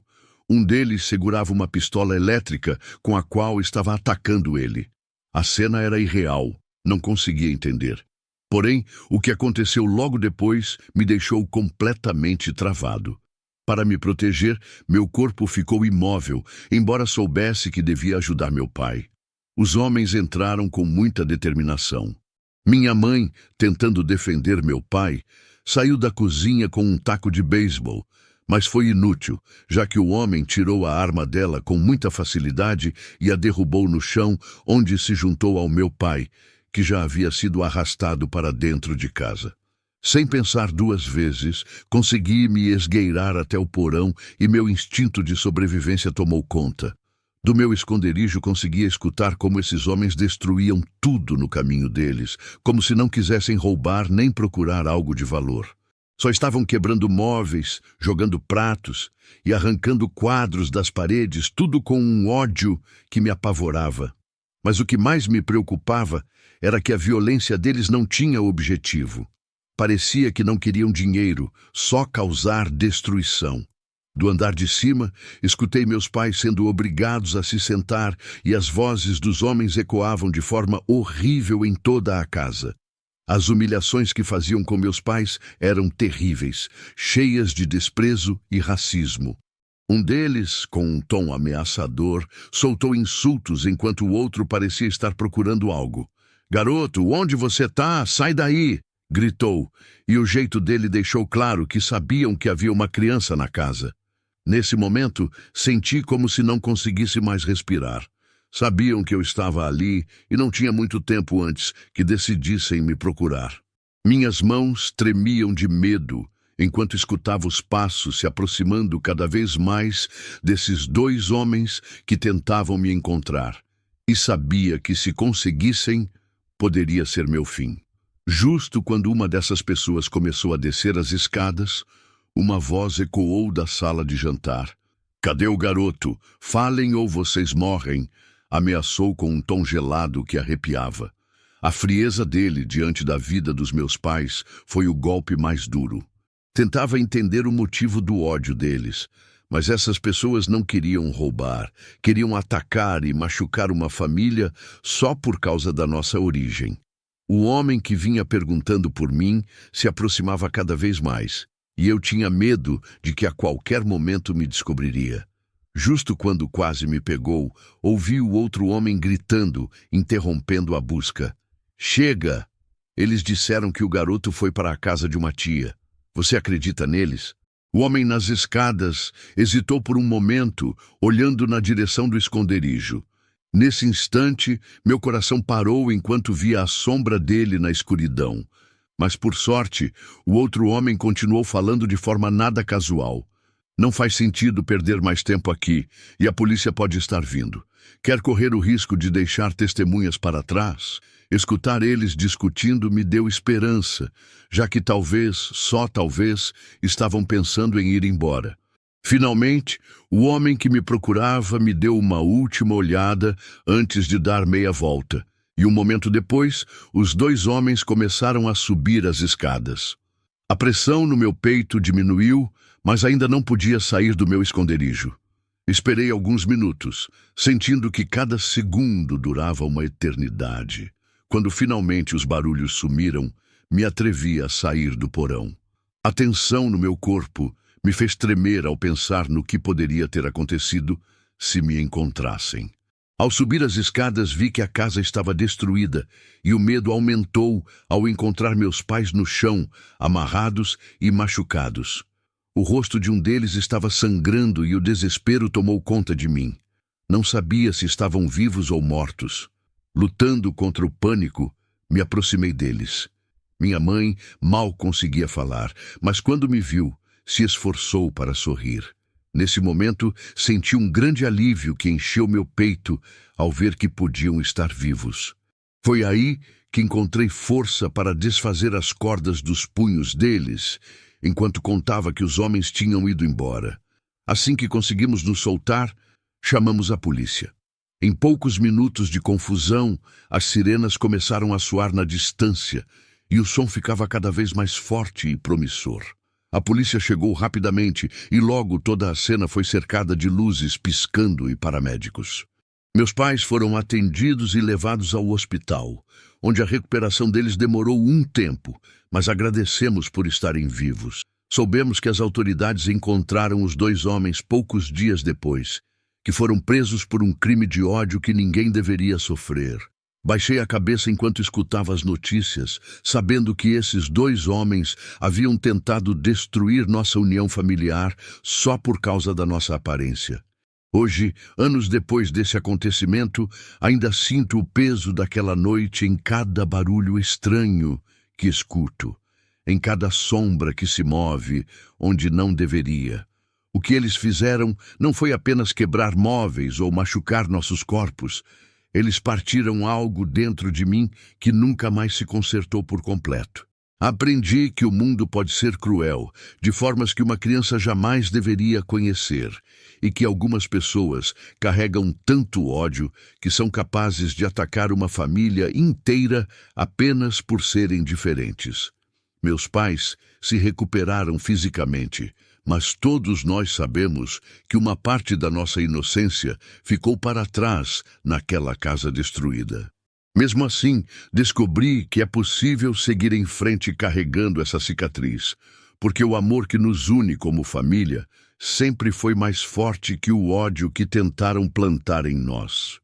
Speaker 1: Um deles segurava uma pistola elétrica com a qual estava atacando ele. A cena era irreal, não conseguia entender. Porém, o que aconteceu logo depois me deixou completamente travado. Para me proteger, meu corpo ficou imóvel, embora soubesse que devia ajudar meu pai. Os homens entraram com muita determinação. Minha mãe, tentando defender meu pai, saiu da cozinha com um taco de beisebol, mas foi inútil, já que o homem tirou a arma dela com muita facilidade e a derrubou no chão, onde se juntou ao meu pai, que já havia sido arrastado para dentro de casa. Sem pensar duas vezes, consegui me esgueirar até o porão e meu instinto de sobrevivência tomou conta. Do meu esconderijo conseguia escutar como esses homens destruíam tudo no caminho deles, como se não quisessem roubar nem procurar algo de valor. Só estavam quebrando móveis, jogando pratos e arrancando quadros das paredes, tudo com um ódio que me apavorava. Mas o que mais me preocupava era que a violência deles não tinha objetivo. Parecia que não queriam dinheiro, só causar destruição. Do andar de cima, escutei meus pais sendo obrigados a se sentar e as vozes dos homens ecoavam de forma horrível em toda a casa. As humilhações que faziam com meus pais eram terríveis, cheias de desprezo e racismo. Um deles, com um tom ameaçador, soltou insultos enquanto o outro parecia estar procurando algo. "Garoto, onde você tá? Sai daí!" gritou, e o jeito dele deixou claro que sabiam que havia uma criança na casa. Nesse momento, senti como se não conseguisse mais respirar. Sabiam que eu estava ali e não tinha muito tempo antes que decidissem me procurar. Minhas mãos tremiam de medo enquanto escutava os passos se aproximando cada vez mais desses dois homens que tentavam me encontrar. E sabia que se conseguissem, poderia ser meu fim. Justo quando uma dessas pessoas começou a descer as escadas, uma voz ecoou da sala de jantar. "Cadê o garoto? Falem ou vocês morrem!" ameaçou com um tom gelado que arrepiava. A frieza dele diante da vida dos meus pais foi o golpe mais duro. Tentava entender o motivo do ódio deles, mas essas pessoas não queriam roubar, queriam atacar e machucar uma família só por causa da nossa origem. O homem que vinha perguntando por mim se aproximava cada vez mais, e eu tinha medo de que a qualquer momento me descobriria. Justo quando quase me pegou, ouvi o outro homem gritando, interrompendo a busca. "Chega! Eles disseram que o garoto foi para a casa de uma tia. Você acredita neles?" O homem nas escadas hesitou por um momento, olhando na direção do esconderijo. Nesse instante, meu coração parou enquanto via a sombra dele na escuridão. Mas, por sorte, o outro homem continuou falando de forma nada casual. "Não faz sentido perder mais tempo aqui, e a polícia pode estar vindo. Quer correr o risco de deixar testemunhas para trás?" Escutar eles discutindo me deu esperança, já que talvez, só talvez, estavam pensando em ir embora. Finalmente, o homem que me procurava me deu uma última olhada antes de dar meia volta, e um momento depois, os dois homens começaram a subir as escadas. A pressão no meu peito diminuiu, mas ainda não podia sair do meu esconderijo. Esperei alguns minutos, sentindo que cada segundo durava uma eternidade. Quando finalmente os barulhos sumiram, me atrevi a sair do porão. A tensão no meu corpo me fez tremer ao pensar no que poderia ter acontecido se me encontrassem. Ao subir as escadas, vi que a casa estava destruída e o medo aumentou ao encontrar meus pais no chão, amarrados e machucados. O rosto de um deles estava sangrando e o desespero tomou conta de mim. Não sabia se estavam vivos ou mortos. Lutando contra o pânico, me aproximei deles. Minha mãe mal conseguia falar, mas quando me viu, se esforçou para sorrir. Nesse momento, senti um grande alívio que encheu meu peito ao ver que podiam estar vivos. Foi aí que encontrei força para desfazer as cordas dos punhos deles, enquanto contava que os homens tinham ido embora. Assim que conseguimos nos soltar, chamamos a polícia. Em poucos minutos de confusão, as sirenas começaram a soar na distância e o som ficava cada vez mais forte e promissor. A polícia chegou rapidamente e logo toda a cena foi cercada de luzes piscando e paramédicos. Meus pais foram atendidos e levados ao hospital, onde a recuperação deles demorou um tempo, mas agradecemos por estarem vivos. Soubemos que as autoridades encontraram os 2 homens poucos dias depois, que foram presos por um crime de ódio que ninguém deveria sofrer. Baixei a cabeça enquanto escutava as notícias, sabendo que esses 2 homens haviam tentado destruir nossa união familiar só por causa da nossa aparência. Hoje, anos depois desse acontecimento, ainda sinto o peso daquela noite em cada barulho estranho que escuto, em cada sombra que se move onde não deveria. O que eles fizeram não foi apenas quebrar móveis ou machucar nossos corpos. Eles partiram algo dentro de mim que nunca mais se consertou por completo. Aprendi que o mundo pode ser cruel, de formas que uma criança jamais deveria conhecer, e que algumas pessoas carregam tanto ódio que são capazes de atacar uma família inteira apenas por serem diferentes. Meus pais se recuperaram fisicamente, mas todos nós sabemos que uma parte da nossa inocência ficou para trás naquela casa destruída. Mesmo assim, descobri que é possível seguir em frente carregando essa cicatriz, porque o amor que nos une como família sempre foi mais forte que o ódio que tentaram plantar em nós.